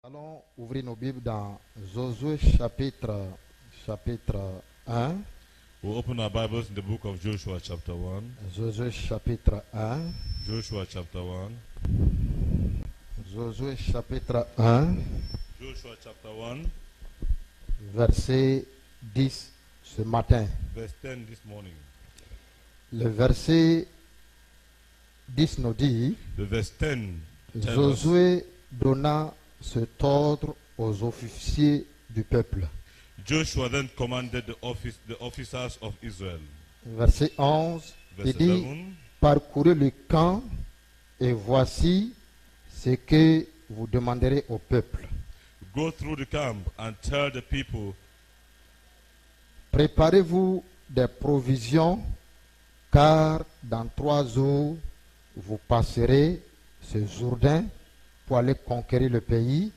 Allons ouvrir nos Bibles dans Josué chapitre 1. We'll open our Bibles in the book of Joshua chapter 1. Josué chapitre 1. Joshua chapter 1. Josué chapitre 1, Joshua chapter 1, verset 10 ce matin. verse 10 this morning. Le verset 10 nous dit, The verse 10 tells us, Josué donna cet ordre aux officiers du peuple. Joshua then commanded the officers of Israel. Verset 11, Verse il dit, 11, parcourez le camp et voici ce que vous demanderez au peuple. go through the camp and tell the people, Préparez-vous des provisions, car dans 3 jours, vous passerez ce Jourdain pour aller conquérir le pays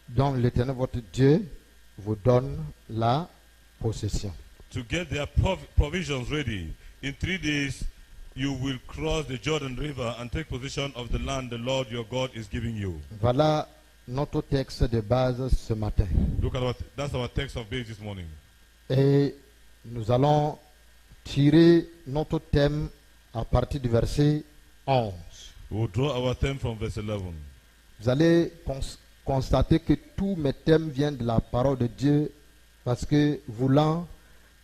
dont l'Éternel votre Dieu vous donne la possession. to get their provisions ready. In 3 days, you will cross the Jordan River and take possession of the land the Lord your God is giving you. Voilà notre texte de base ce matin. Look at that's our text of base this morning. Et nous allons tirer notre thème à partir du verset 11. We'll draw our theme from verse 11. Vous allez constater que tous mes thèmes viennent de la parole de Dieu, parce que voulant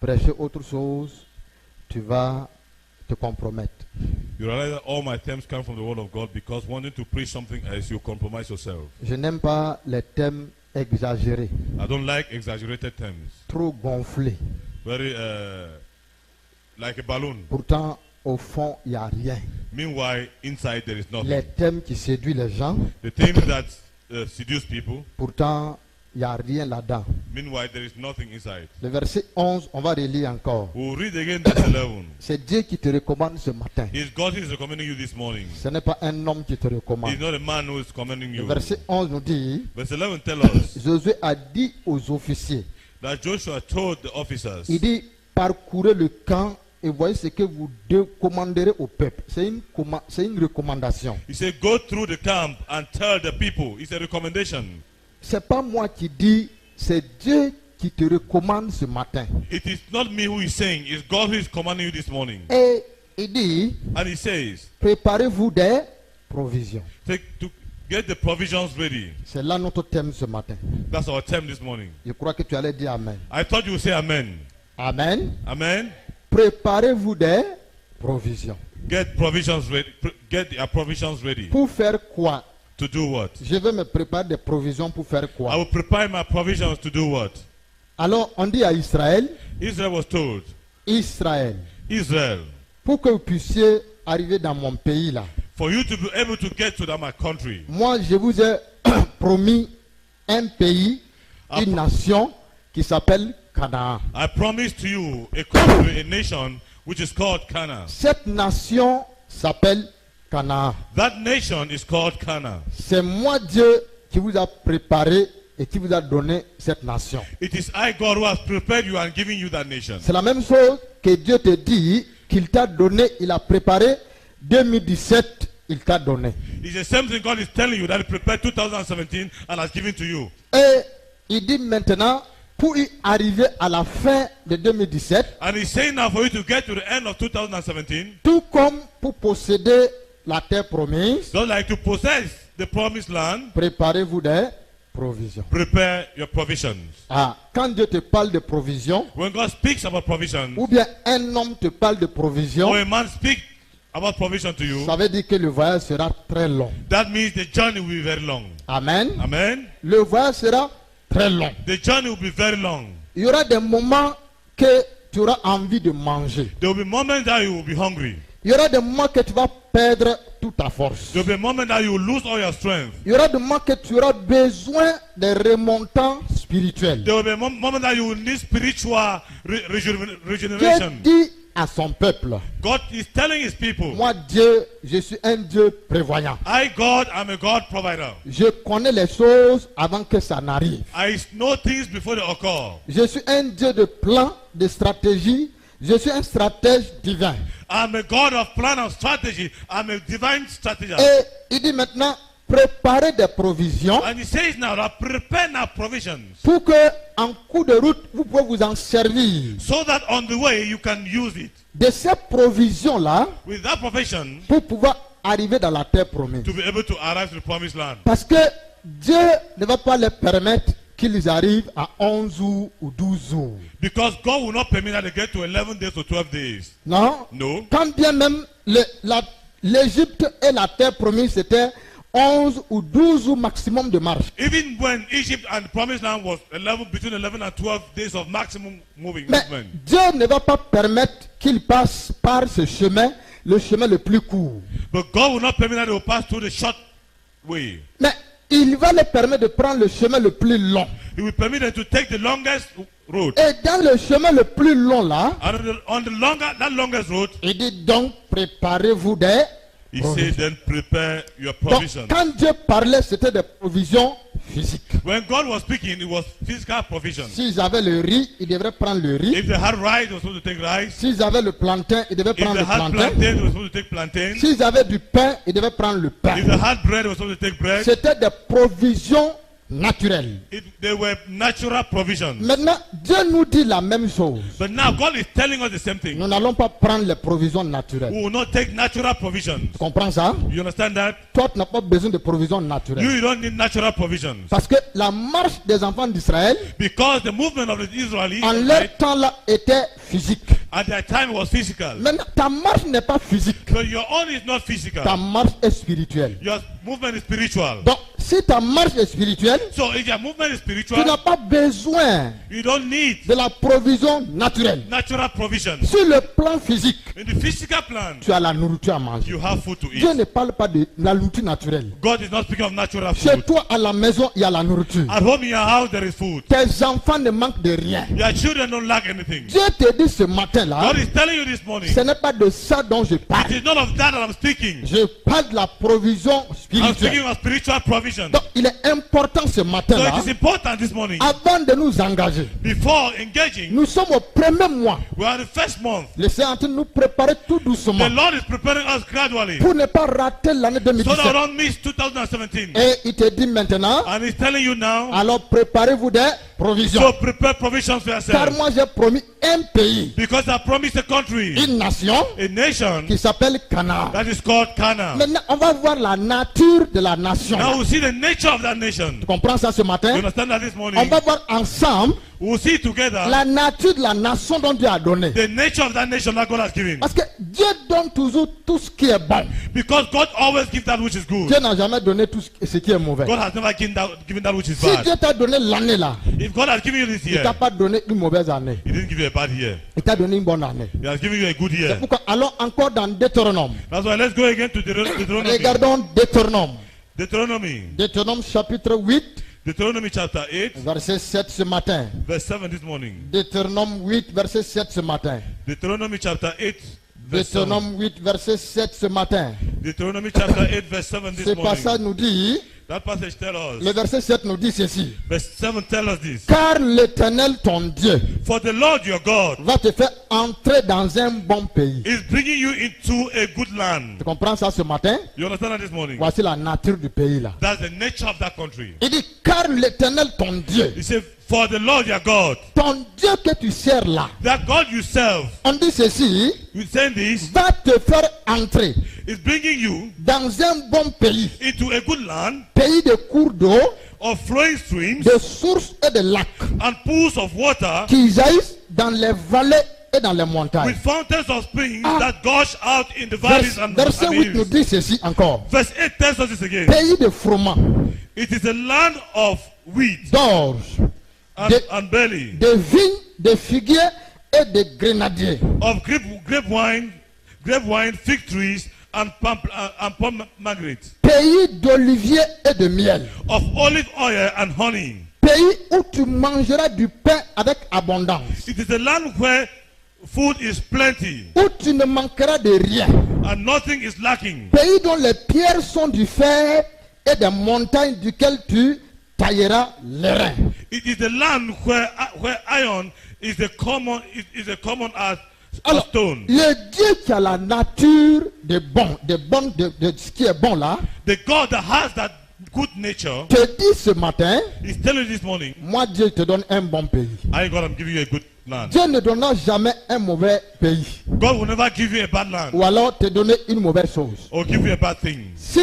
prêcher autre chose, tu vas te compromettre. You realize that all my themes come from the word of God, because wanting to preach something else, you compromise yourself. Je n'aime pas les thèmes exagérés, I don't like exaggerated themes. trop gonflés. Very like a balloon. Pourtant, au fond, il n'y a rien. Meanwhile, inside there is nothing. Les thèmes qui séduisent les gens, The things that seduce people, pourtant, il n'y a rien là-dedans. meanwhile there is nothing inside. Le verset 11, on va relire encore. We'll read again verse 11. C'est Dieu qui te recommande ce matin. It's God who is recommending you this morning. Ce n'est pas un homme qui te recommande. It's not a man who is commanding Le you. verset 11 nous dit, Verse 11 tells us Josué a dit aux officiers, that Joshua told the officers, il dit, parcourez le camp et voyez ce que vous commanderez au peuple. C'est une recommandation. he said, go through the camp and tell the people. It's a recommendation. C'est pas moi qui dis, c'est Dieu qui te recommande ce matin. It is not me who is saying, it's God who is commanding you this morning. Et il dit, And he says, préparez-vous des provisions. to get the provisions ready. C'est là notre thème ce matin. That's our theme this morning. Je crois que tu allais dire Amen. I thought you would say amen. Amen. Amen. Préparez-vous des provisions. Get provisions ready. Get your provisions ready. Pour faire quoi? To do what? Je vais me préparer des provisions pour faire I quoi? will prepare my provisions to do what? Alors on dit à Israël, Israel was told, Israël, Israel, pour que vous puissiez arriver dans mon pays là, for you to be able to get to my country, moi je vous ai promis un pays, une nation qui s'appelle Canaan. I promise to you a country, a nation which is called Canaan. Cette nation s'appelle Canaan. That nation is called Canaan. C'est moi Dieu qui vous a préparé et qui vous a donné cette nation. It is I, God, who has prepared you and given you that nation. C'est la même chose que Dieu te dit qu'il t'a donné, il a préparé 2017, il t'a donné. It's the same thing God is telling you, that He prepared 2017 and has given to you. Et il dit maintenant, pour y arriver à la fin de 2017, And He's saying now for you to get to the end of 2017, tout comme pour posséder la terre promise, just like to possess the promised land, préparez-vous des provisions. prepare your provisions. Ah, quand Dieu te parle de provisions, When God speaks about provision, ou bien un homme te parle de provisions, or a man speaks about provision to you, ça veut dire que le voyage sera très long. that means the journey will be very long. Amen. Amen. Le voyage sera très long. The journey will be very long. Il y aura des moments que tu auras envie de manger. There will be moments that you will be hungry. Il y aura des moments que tu vas perdre toute ta force. There will be moments that you will lose all your strength. Il y aura des moments que tu auras besoin de remontants spirituels. There will be moments that you will need spiritual Dieu regeneration. dit à son peuple, God is telling His people, moi Dieu, je suis un Dieu prévoyant. I, God, am a God provider. Je connais les choses avant que ça n'arrive. I know things before they occur. Je suis un Dieu de plan, de stratégie. Je suis un stratège divin. I'm a God of plan and strategy. I'm a divine strategist. Et il dit maintenant, préparez des provisions And he says now that prepare now provisions pour que en cours de route, vous pouvez vous en servir. so that on the way you can use it. De ces provisions-là, With that provision pour pouvoir arriver dans la terre promise. to be able to arrive to the promised land. Parce que Dieu ne va pas leur permettre qu'ils arrivent à 11 jours ou 12 jours. Because God will not permit that they get to 11 days or 12 days. Non. No. Quand bien même l'Égypte et la terre promise, c'était 11 ou 12 jours maximum de marche. Even when Egypt and the promised land was between 11 and 12 days of maximum Mais movement. Dieu ne va pas permettre qu'ils passent par ce chemin, le chemin le plus court. But God will not permit that they will pass through the short way. Mais il va leur permettre de prendre le chemin le plus long. He will permit them to take the longest road. Et dans le chemin le plus long là, And on that longest road, il dit donc préparez-vous des he provisions. said, then prepare your Donc provisions. quand Dieu parlait, c'était des provisions physiques. When God was speaking, it was physical provisions. S'ils avaient le riz, ils devraient prendre le riz. If they had rice, they were supposed to take rice. S'ils avaient le plantain, ils devaient If prendre they le had plantain. plantain, they were supposed to take plantain. S'ils avaient du pain, ils devaient prendre le pain. If they had bread, they were supposed to take bread. C'était des provisions naturelles. They were natural provisions. Maintenant, Dieu nous dit la même chose. But now God is telling us the same thing. Nous n'allons pas prendre les provisions naturelles. We will not take natural provisions. Tu comprends ça? You understand that? Toi, tu n'as pas besoin de provisions naturelles. You don't need natural provisions. Parce que la marche des enfants d'Israël, Because the movement of the Israelis en leur temps-là, était physique. at that time was physical. Maintenant, ta marche n'est pas physique. But your own is not physical. Ta marche est spirituelle. Your movement is spiritual. Donc, si ta marche est spirituelle, So if your movement is tu n'as spiritual, pas besoin you don't need de la provision naturelle. natural provisions. Sur le plan physique, In the physical plan, tu as la nourriture à manger. you have food to Dieu eat. ne parle pas de la nourriture naturelle. God is not speaking of natural Chez food. toi, à la maison, il y a la nourriture. At home in your house, there is food. Tes enfants ne manquent de rien. Your children don't lack anything. Dieu te dit ce matin-là, God is telling you this morning, ce n'est pas de ça dont je it parle. is none of that I'm speaking. Je parle de la provision I'm speaking spirituelle. of spiritual provision. Donc, il est important ce So matin-là, it is important this morning, avant de nous engager. before engaging, Nous sommes au premier mois. we are the first month. Le Seigneur est en train de nous préparer tout doucement The Lord is preparing us gradually pour ne pas rater l'année so that we 2017. don't miss 2017. Et il te dit maintenant, And He's telling you now, alors préparez-vous des provisions. so prepare provisions for Car yourself. moi j'ai promis un pays, Because I promised a country, une nation a nation qui s'appelle Canaan. that is called Canaan. Maintenant, on va voir la nature de la nation. Now we see the nature of that nation. Tu comprends ça ce You matin? understand that this On morning? va voir ensemble We'll see together la nature de la nation dont Dieu a donné. the nature of that nation that God has given. Parce que Dieu donne toujours tout ce qui est bon. Because God always gives that which is good. Dieu n'a jamais donné tout ce qui est mauvais. God has never given that which is Si bad. Dieu t'a donné l'année là, If God has given you this il ne year, t'a pas donné une mauvaise année. He didn't give you a bad year. Il t'a donné une bonne année. He has given you a good year. Pourquoi? Allons encore dans Deutéronome. That's why let's go again to Deuteronomy. Regardons Deutéronome. Deuteronomy. Deutéronome chapitre 8, Deuteronomy chapter 8, verset 7 ce matin. verse 7 this morning. Deutéronome 8, verset 7 ce matin. Deuteronomy chapter 8, verse 7. Deutéronome 8, verset 7 ce matin. Deuteronomy chapter 8, verse 7 Ce this morning. passage nous dit, That passage tells le us. verset 7 nous dit ceci. Verse 7 tells us this. Car l'Éternel ton Dieu For the Lord your God va te faire entrer dans un bon pays. is bringing you into a good land. Tu comprends ça ce matin? You understand that this morning? Voici la nature du pays là. That's the nature of that country. Il dit, car l'Éternel ton Dieu, He said, for the Lord your God, ton Dieu que tu sers là, that God you serve, on dit ceci, you saying this, va te faire entrer is bringing you dans un bon pays. into a good land Pays de cours d'eau, of flowing streams de sources et de lacs and pools of water qui jaillissent dans les vallées et dans les montagnes. with fountains of springs that gush out in the valleys and Verset 8 nous hills. dit ceci encore. Verse 8 tells us this again. Pays de froment, It is a land of wheat d'orge, and barley, de vignes, de figuiers et de grenadiers. of grape wine, fig trees, and pomegranate, Pays d'oliviers et de miel. of olive oil and honey. Pays où tu mangeras du pain avec abondance. It is a land where food is plenty Où tu ne manqueras de rien. and nothing is lacking. Pays dont les pierres sont du fer et des montagnes duquel tu tailleras les reins. It is a land where iron is a common as Alors, stone. le Dieu qui a la nature de bon, de ce qui est bon là, The God that has that good nature te dit ce matin, is telling you this morning, moi Dieu te donne un bon pays. I God, I'm giving you a good land. Dieu ne donnera jamais un mauvais pays. God will never give you a bad land Ou alors te donner une mauvaise chose. or give you a bad thing. Si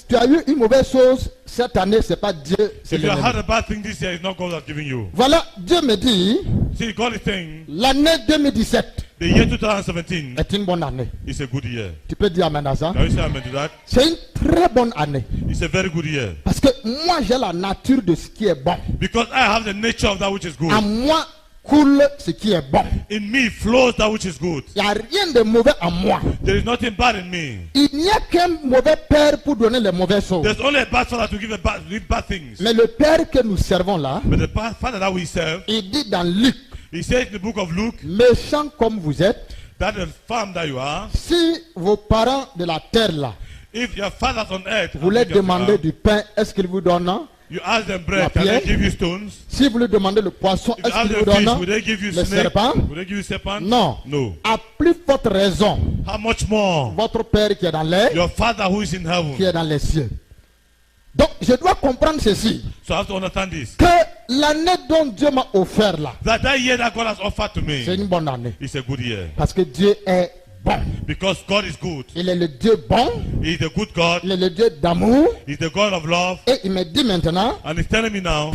tu as eu une mauvaise chose cette année, c'est pas Dieu, c'est If you l'ennemi. had a bad thing this year, it's not God that's giving you. Voilà, Dieu me dit, See, God is saying l'année 2017 the year 2017 est une bonne année. is a good year. Tu peux dire amen à ça? Can you say amen to that? C'est une très bonne année. It's a very good year. Parce que moi, j'ai la nature de ce qui est bon. Because I have the nature of that which is good. En moi coule ce qui est bon. In me flows that which is good. Il n'y a rien de mauvais en moi. There is nothing bad in me. Il n'y a qu'un mauvais père pour donner les mauvaises choses. There's only a bad father to give bad things. Mais le père que nous servons là, But the father that we serve, il dit dans Luc, he says in the book of Luke, méchant comme vous êtes, that the farm that you are, si vos parents de la terre là, if your fathers on earth, vous leur demandez du pain, est-ce qu'il vous donne? you ask them bread, La can they pierre. give you stones? Si vous lui demandez le poisson, If you est-ce ask qu'il vous them fish, donne? will they give you Le snake? serpent? Will they give you serpent? Non. No. À plus forte raison, How much more votre père qui est dans l'air, your father who is in qui heaven? est dans les cieux. Donc, je dois comprendre ceci, So I have to understand this. que l'année dont Dieu m'a offert là, That year that God has offered to c'est me une bonne année. is a good year. Parce que Dieu est bon. Because God is good. Il est le Dieu bon, He is the good God. il est le Dieu d'amour. He's the God of love. Et il me dit maintenant, And he's telling me now,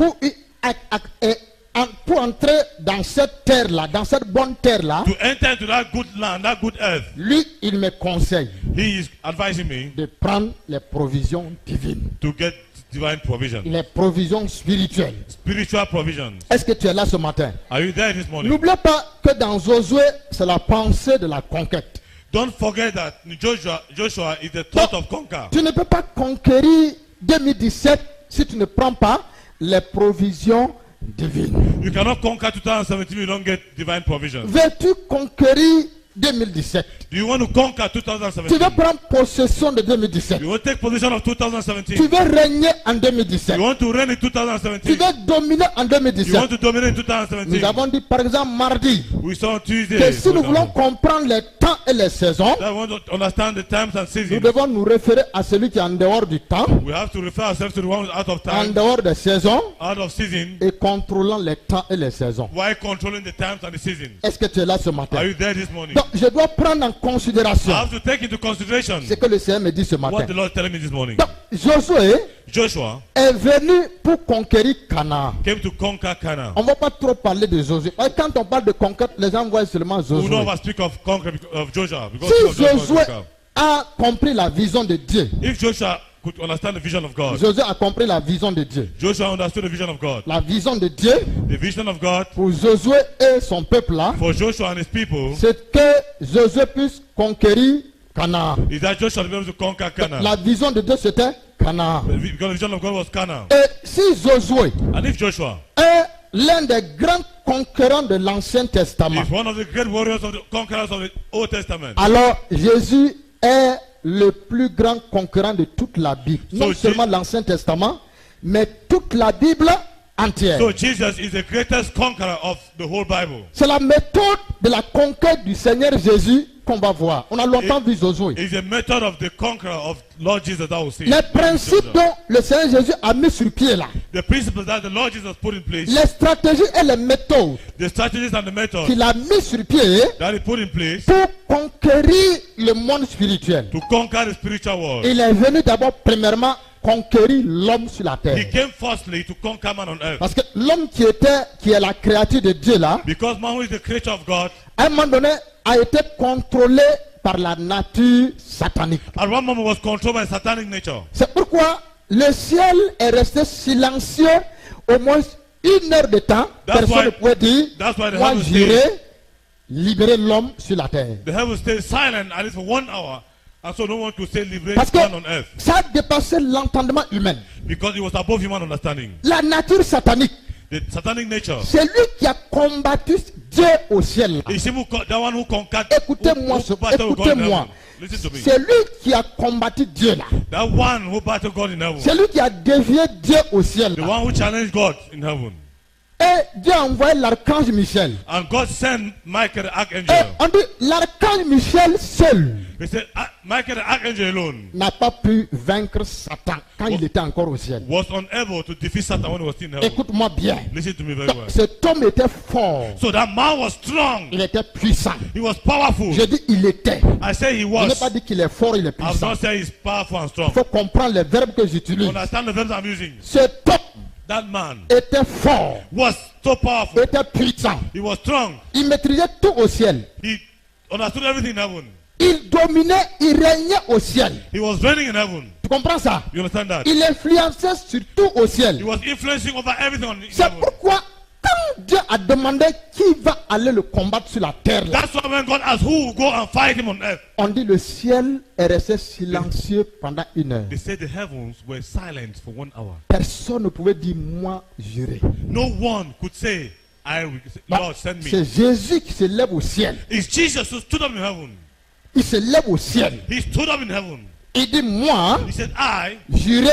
pour entrer dans cette terre-là, dans cette bonne terre-là, to enter into that good land, that good earth, lui, il me conseille he is advising me de prendre les provisions divines, to get divine provision, les provisions spirituelles. spiritual provisions. Est-ce que tu es là ce matin? Are you there this morning? N'oubliez pas que dans Josué, c'est la pensée de la conquête. Don't forget that Joshua is the thought of conquer. Tu ne peux pas conquérir 2017 si tu ne prends pas les provisions divines. You cannot conquer 2017 if you don't get divine provision. Veux-tu conquérir 2017? Do you want to conquer Tu 2017? veux prendre possession de 2017? You want to take possession of Tu 2017? veux régner en 2017? You want to reign in Tu 2017? veux dominer en You want 2017? to dominate in Nous 2017? avons dit par exemple mardi We saw on que Tuesday si nous voulons comprendre les temps et les saisons, that we want to understand the times and nous seasons. devons nous référer à celui qui est en dehors du temps, We have to refer ourselves to the one who's out of en time, dehors des saisons out of season, et contrôlant les temps et les saisons. while controlling the times and the seasons. Est-ce que tu es là ce Are matin? you there this morning? Donc je dois prendre en considération I have to take into consideration ce que le Seigneur me dit ce what matin. the Lord is telling me this morning. Donc Josué Joshua est venu pour conquérir Canaan. came to conquer Canaan. On ne va pas trop parler de Josué. Parce que quand on parle de conquête, les gens voient seulement We Josué. know about speak of conquer of Joshua because Si of Joshua Josué conquer. a compris la vision de Dieu, If Joshua could understand the vision of God, Josué a compris la vision de Dieu. Joshua understood the vision of God. La vision de Dieu The vision of God pour Josué et son peuple là, for Joshua and his people c'est que Josué puisse conquérir Canaan. is that Joshua will be able to conquer Canaan. La vision de Dieu c'était Canaan. Because the vision of God was Canaan. Et si Josué And if Joshua est l'un des grands conquérants de l'Ancien Testament, is one of the great warriors of the conquerors of the Old Testament, alors Jésus est le plus grand conquérant de toute la Bible. Non So seulement l'Ancien Testament, mais toute la Bible entière. so Jesus is the greatest conqueror of the whole Bible. C'est la méthode de la conquête du Seigneur Jésus qu'on va voir. On a longtemps vu Josué. It's the method of the conqueror of Lord Jesus that we see. Les principes dont le Seigneur Jésus a mis sur pied là, The principles that the Lord Jesus put in place, les stratégies et les méthodes the strategies and the methods qu'il a mis sur pied that he put in place pour conquérir le monde spirituel. to conquer the spiritual world. Il est venu d'abord premièrement conquérir l'homme sur la He terre. came firstly to conquer man on earth. Parce que l'homme qui est la créature de Dieu là, Because man who is the creature of God, à un moment donné, a été contrôlé par la nature satanique. at one moment was controlled by satanic nature. C'est pourquoi le ciel est resté silencieux au moins 1 heure de temps. That's Personne why- ne pouvait dire, that's why the moi heaven j'irai libérer l'homme sur la terre. The heavens stayed silent at least for 1 hour, and so no one could say liberate Parce que man on earth ça a dépassé l'entendement humain. because it was above human understanding. La nature satanique, The satanic nature. c'est lui qui a combattu Dieu au ciel. Is that one who conquered. Écoutez-moi, who battled God in écoutez-moi. heaven. Listen to me. C'est lui qui a combattu Dieu là. That one who battled God in heaven. C'est lui qui a dévié Dieu au ciel The là. one who challenged God in heaven. Et Dieu a envoyé l'archange Michel. And God sent Michael the Et archangel. on dit l'archange Michel seul He said, Michael the archangel alone n'a pas pu vaincre Satan quand il était encore au ciel. was unable to defeat Satan when he was still in heaven. Écoute-moi bien. Listen to me very Donc, well. cet homme était fort. So that man was strong. Il était puissant. He was powerful. Je dis il était. I say he Je n'ai was. pas dit qu'il est fort, il est I was puissant. not saying he's powerful and Il strong. faut comprendre les verbes que j'utilise. Understand the verbs I'm using. Cet homme That man était fort, was so powerful. était puissant. He was strong. Il maîtrisait tout au ciel. He understood everything in heaven. Il dominait, il régnait au ciel. He was reigning in heaven. Tu comprends ça? You understand that? Il influençait sur tout au He ciel. was influencing over everything in C'est heaven. pourquoi, quand Dieu a demandé qui va aller le combattre sur la terre, là, That's why when God asked who will go and fight him on earth, on dit le ciel est resté silencieux pendant 1 heure. they said the heavens were silent for 1 hour. Personne ne pouvait dire moi j'irai. No one could say, Lord, send me. C'est Jésus qui se lève au ciel. It's Jesus who stood up in heaven. Il se lève au ciel. He stood up in heaven. Il dit moi, He said, j'irai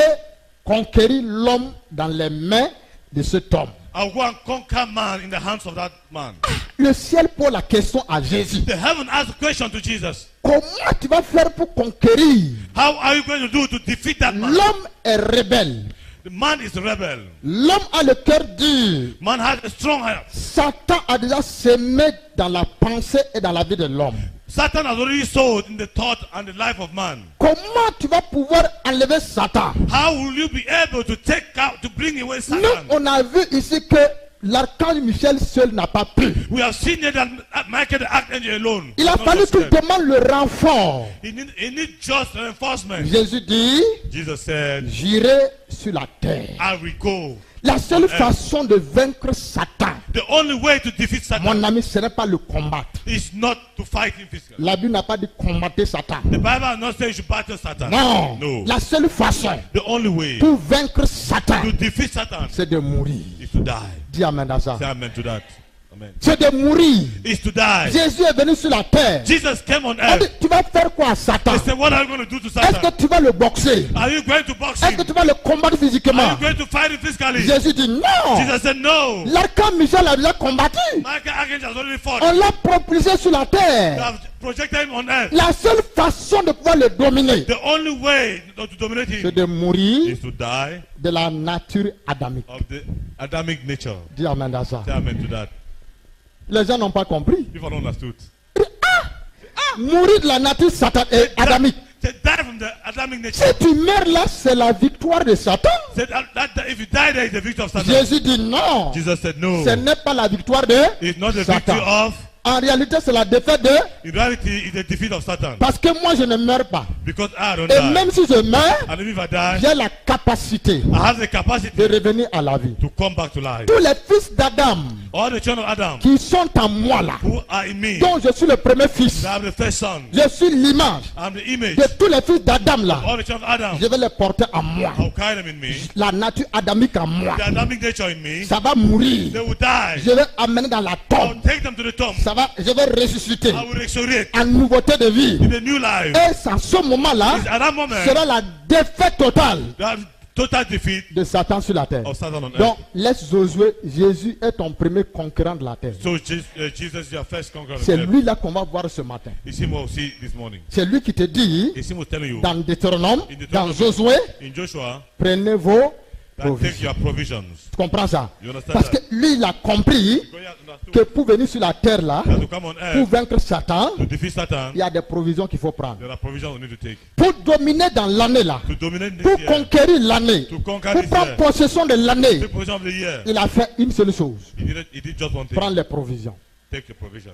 conquérir l'homme dans les mains de cet homme. I'll go and conquer man in the hands of that man. Le ciel pose la question à Jésus. The heaven asked a question to Jesus. Comment tu vas faire pour conquérir? How are you going to do to defeat that man? L'homme est rebelle. The man is a rebel. L'homme a le cœur dur. Man has a strong heart. Satan a déjà semé dans la pensée et dans la vie de l'homme. Satan has already sowed in the thought and the life of man. Comment tu vas pouvoir enlever Satan? How will you be able to take out, to bring away Nous, Satan? on a vu ici que l'archange Michel seul n'a pas pu. We have seen here that Michael the archangel alone. Il a not fallu just qu'il them. demande le renfort. He need just reinforcement. Jésus dit, Jesus said, j'irai sur la terre. I will go. La seule façon de vaincre Satan, The only way to defeat Satan mon ami, ce n'est pas le combattre. is not to fight him physically. La Bible n'a pas dit combattre Satan. The Bible has not said you should battle Satan. Non. No. La seule façon The only way pour vaincre Satan, to defeat Satan c'est de mourir. is to die. Dis amen à ça. Say amen to that. Amen. C'est de mourir. Is to die. Jésus est venu sur la terre. Jesus came on On dit, earth. tu vas faire quoi à Satan? They said, what are you going to do to Est-ce Satan? que tu vas le boxer? Are you going to box Est-ce que him? tu vas le combattre Are physiquement? you going to fight him physically? Jésus dit non. Jesus said, no. L'archange Michel a déjà combattu. Michael Archangel has already fought. On l'a propulsé sur la They terre. have projected him on earth. La seule façon de pouvoir le dominer, The only way to dominate c'est him de mourir is to die de la nature adamique. of the Adamic nature. Dis amen à ça. Say amen to that. Les gens n'ont pas compris. People don't understood. Mourir de la nature adamique. Say die from the Adamic nature. Si tu meurs là, c'est la victoire de Satan. Said that if you die there is the victory of Satan. Jésus dit non. Jesus said no. Ce n'est pas la victoire de It's not the victory Satan. of. En réalité, c'est la défaite de... In reality, it's the defeat of Satan. Parce que moi, je ne meurs pas. Because I don't Et die. même si je meurs, And if I die, j'ai la capacité I have the de capacity revenir à la vie. to come back to life. Tous les fils d'Adam All the children of Adam qui sont en moi là, who are in me, dont je suis le premier fils, they have the first son. je suis l'image I'm the image. de tous les fils d'Adam là, All the children of Adam, je vais les porter en moi. I'll carry them in me. La nature adamique en moi, The Adamic nature in me, ça va mourir. they will die. Je vais amener dans la I'll tombe. take them to the tomb. Ça va, je vais ressusciter I will resurrect en nouveauté de vie. in the new life. Et c'est à ce moment-là, It's at that moment sera la défaite totale that total defeat de Satan sur la terre. of Satan on earth. Donc, laisse Josué, Jésus est ton premier conquérant de la terre. So Jesus is your first conqueror. C'est lui là qu'on va voir ce matin. It's him we'll see this morning. C'est lui qui te dit, It's him who's telling you dans Deutéronome, In Deutéronome, dans Josué, in Joshua prenez vos that take provisions. your provisions. Tu comprends ça? You understand Parce que that? lui, il a compris God has understood que pour venir sur la terre là, that to come on pour earth vaincre Satan, to defeat Satan, il y a des provisions qu'il faut prendre. there are provisions we need to take Pour dominer dans l'année là, to dominate pour this year, conquérir l'année, to conquer pour this prendre year, possession de l'année, take possession of the year. il a fait une seule chose, He did just one thing. prendre les provisions. Take your provision.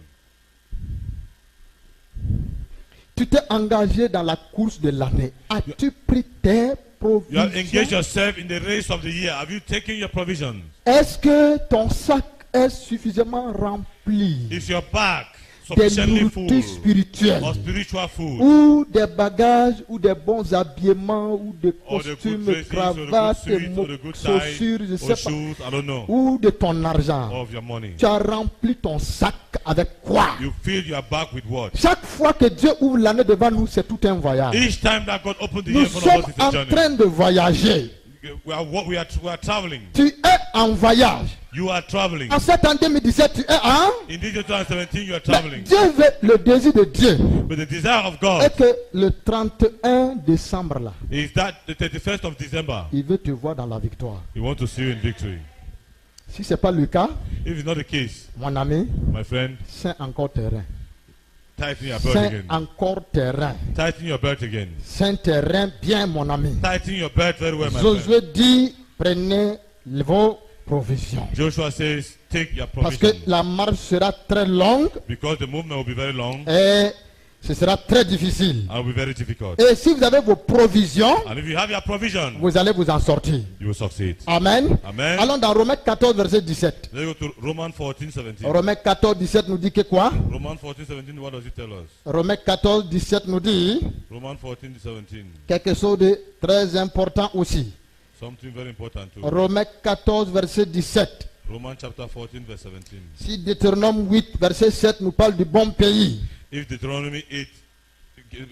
Tu t'es engagé dans la course de l'année. As-tu pris tes You have engaged provisions? yourself in the race of the year. Have you taken your provisions? Est-ce que ton sac est suffisamment rempli Is your bag des sufficiently full nourritures spirituelles of spiritual food? ou des bagages ou des bons habillements ou des Or the good costumes, dresses, or the good cravates, suits, or the good chaussures, je ties, sais or pas, shoes, I don't know, ou de ton argent. of your money. Tu as rempli ton sac avec quoi? You fill your bag with what? Chaque fois que Dieu ouvre l'année devant nous, c'est tout un voyage. Each time that God opened the Nous year in front of sommes us, it's a en journey. train de voyager. we are traveling. Tu es en voyage. You are traveling. En cette année 2017, tu es en... In this year 2017, you are Mais traveling. Dieu veut, le désir de Dieu But the desire of est God que le 31 décembre là, is that the 31st of December, il veut te voir dans la victoire. He wants to see you in victory. Si ce n'est pas le cas, If it's not the case, mon ami, my friend, c'est encore terrain. tighten your belt C'est again. encore terrain. Tighten your belt again. C'est un terrain bien, mon ami. Tighten your belt very well, my friend. Josué dit, prenez vos provisions. Joshua says, take your Parce que provision. la marche sera très longue Because the movement will be very long et ce sera très difficile. and will be very difficult. Et si vous avez vos provisions, And if you have your provision, vous allez vous en sortir. you will succeed. Amen. Amen. Allons dans Romains 14, verset 17. Let's go to Romans 14:17. Romains 14, 17 nous dit que quoi? Romans 14:17, what does it tell us? Romains 14, 17 nous dit Romans 14:17. quelque chose de très important aussi. Something very important too. Romains 14, verset 17. Romans chapter 14, verse 17. Si Deutéronome 8, verset 7 nous parle du bon pays. If Deuteronomy 8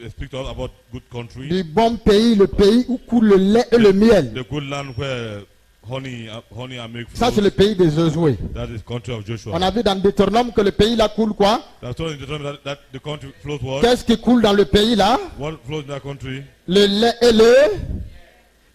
speaks to us about good country, Du bon pays, le pays où coule le lait et le miel. the good land where honey and milk Ça, c'est flows, le pays des Josué. that is country of Joshua. On a vu dans Deutéronome que le pays là coule quoi? That's told in Deuteronomy that the country flows what? Qu'est-ce qui coule dans le pays là? What flows in that country? Le lait et le...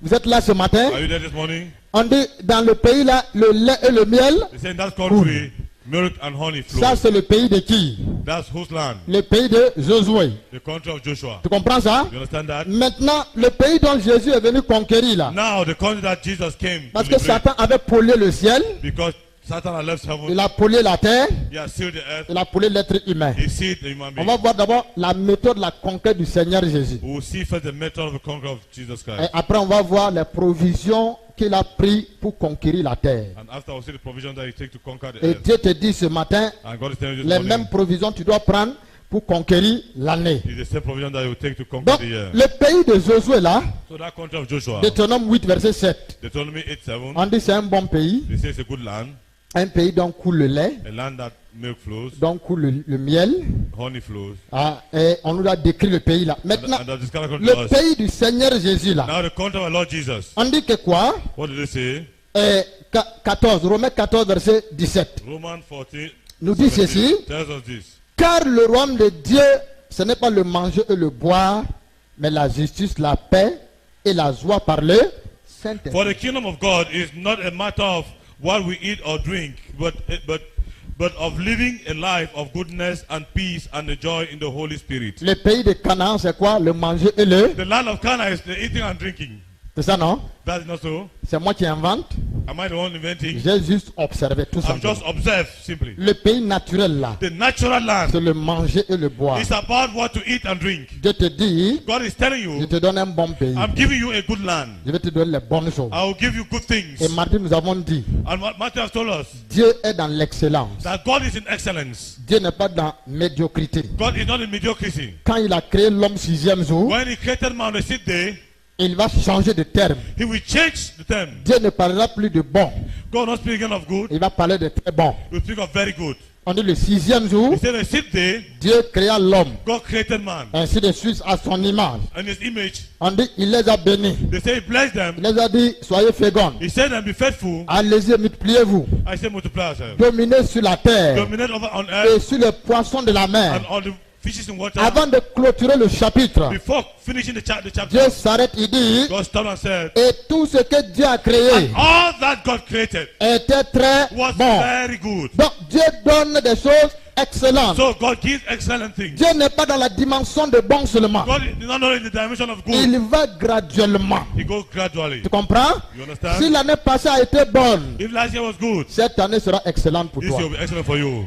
Vous êtes là ce matin? Are you there this morning? On dit dans le pays là, le lait et le miel. They say in that country, milk and honey flow. Ça, c'est le pays de qui? That's whose land? Le pays de Josué. The country of Joshua. Tu comprends ça? You understand that? Maintenant, le pays dont Jésus est venu conquérir là. Now the country that Jesus came Parce to que liberate, Satan avait pollué le ciel, because Satan had left heaven, il a pollué la terre, he has sealed the earth, il a pollué l'être humain. he sealed the human On being. va voir d'abord la méthode de la conquête du Seigneur Jésus. We will see first the method of the conqueror of Jesus Et Christ. après, on va voir les provisions qu'il a prises pour conquérir la terre. And after we'll see the provision that he takes to conquer the Et earth. Dieu te dit ce matin, And God is telling you this les morning, mêmes provisions tu dois prendre pour conquérir l'année. it's the same provision that he will take to conquer Donc, the year. le pays de Josué là, So that country of Joshua, Deutéronome 8, verset 7, Deuteronomy 8:7, on dit c'est un bon pays, they say it's a good land, un pays dont coule le lait, a land that milk flows, dont coule le miel. honey flows. Ah, et on nous a décrit le pays là. Maintenant, And this kind of country le to us. pays du Seigneur Jésus là, Now the country of our Lord Jesus, on dit que quoi? what did they say? 14, Romains 14, verset 17, Romans 14 nous dit 17 ceci. tells us this. Car le royaume de Dieu, ce n'est pas le manger et le boire, mais la justice, la paix et la joie par le For Saint-Esprit. the kingdom of God is not a matter of what we eat or drink, but of living a life of goodness and peace and the joy in the Holy Spirit. Le pays de Canaan, c'est quoi? Le manger et le... The land of Canaan is the eating and drinking. C'est ça, non? That's not so. C'est moi qui invente. Am I the one inventing? J'ai juste observé tout I'm simplement. just observed simply. Le pays naturel là, The natural land c'est le manger et le boire. is about what to eat and drink. Dieu te dit, God is telling je you, te donne un bon pays. I'm giving you a good land. Je vais te donner les bonnes choses. I will give you good Et things. mardi, nous avons dit, And what Matthew has told us, Dieu est dans l'excellence. that God is in excellence. Dieu n'est pas dans médiocrité. God is not in mediocrity. Quand il a créé l'homme sixième jour, When he created man on the sixth day, il va changer de terme. he will change the term. Dieu ne parlera plus de bon. God not speaking of good, Il va parler de très bon. he will speak of very good. On dit le sixième jour, He said the sixth day, Dieu créa l'homme. God created man Ainsi de suite à son image. in his image. On dit, il les a bénis. They say he blessed Il them. les a dit, soyez fécondes. He said and be faithful. Allez-y, multipliez-vous. I say multiply yourself. Dominez sur la terre Dominate over on et earth sur les poissons de la and mer. on the fishes in water. Avant de clôturer le chapitre, Before finishing the chapter, Dieu s'arrête, il dit, God stopped and said, et tout ce que Dieu a créé all that God created était très was bon. very good. Donc Dieu donne des choses excellentes. So God gives excellent things. Dieu n'est pas dans la dimension de bon seulement. God is not only in the dimension of good, Il va graduellement. he goes gradually. Tu comprends? You understand? Si l'année passée a été bonne, If last year was good, cette année sera excellente pour this toi. year will be excellent for you.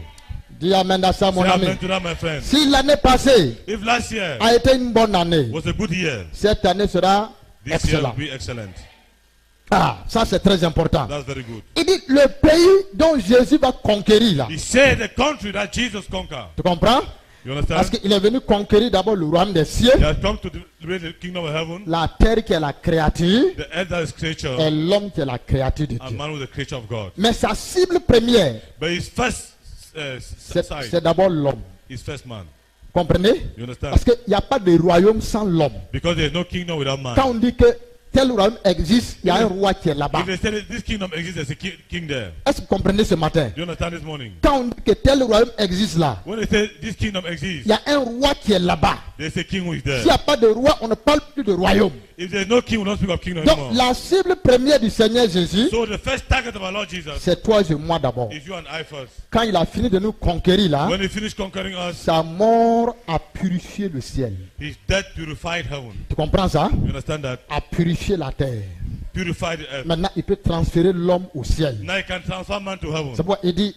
Dis amen à ça, mon Say ami. amen to that, my friend. Si l'année passée If last year a été une bonne année, was a good year, cette année sera this year excellente. will be excellent. Ah, ça c'est très important. That's very good. Il dit le pays dont Jésus va conquérir là. He said the country that Jesus conquered. Tu comprends? You Parce understand? qu'il est venu conquérir d'abord le royaume des cieux, He has come to the kingdom of heaven, la terre qui est la créature, the earth that is creature, et l'homme qui est la créature de and Dieu. man with the creature of God. Mais sa cible première, But his first c'est side, d'abord l'homme. his first man. Comprenez? You understand? Parce qu'il n'y a pas de royaume sans l'homme. Because there is no kingdom without man. Quand on dit que tel royaume existe, il y a un roi qui est là-bas. If they say that this kingdom exists, there's a king there. Est-ce que vous comprenez ce matin? Do you understand this morning? Quand on dit que tel royaume existe là, When they say this kingdom exists, il y a un roi qui est là-bas. there's a king who is S'il n'y there. a pas de roi, on ne parle plus de royaume. If there's no king, we don't speak of kingdom Donc anymore. la cible première du Seigneur Jésus, So the first target of our Lord Jesus c'est toi et moi d'abord. is you and I first. Quand il a fini de nous conquérir là, When he finished conquering us, sa mort a purifié le ciel. his death purified heaven. Tu comprends ça? You understand that? A purifié la terre. Purified the earth. Maintenant, il peut transférer l'homme au ciel. Now he can transform man to heaven. C'est pourquoi il dit,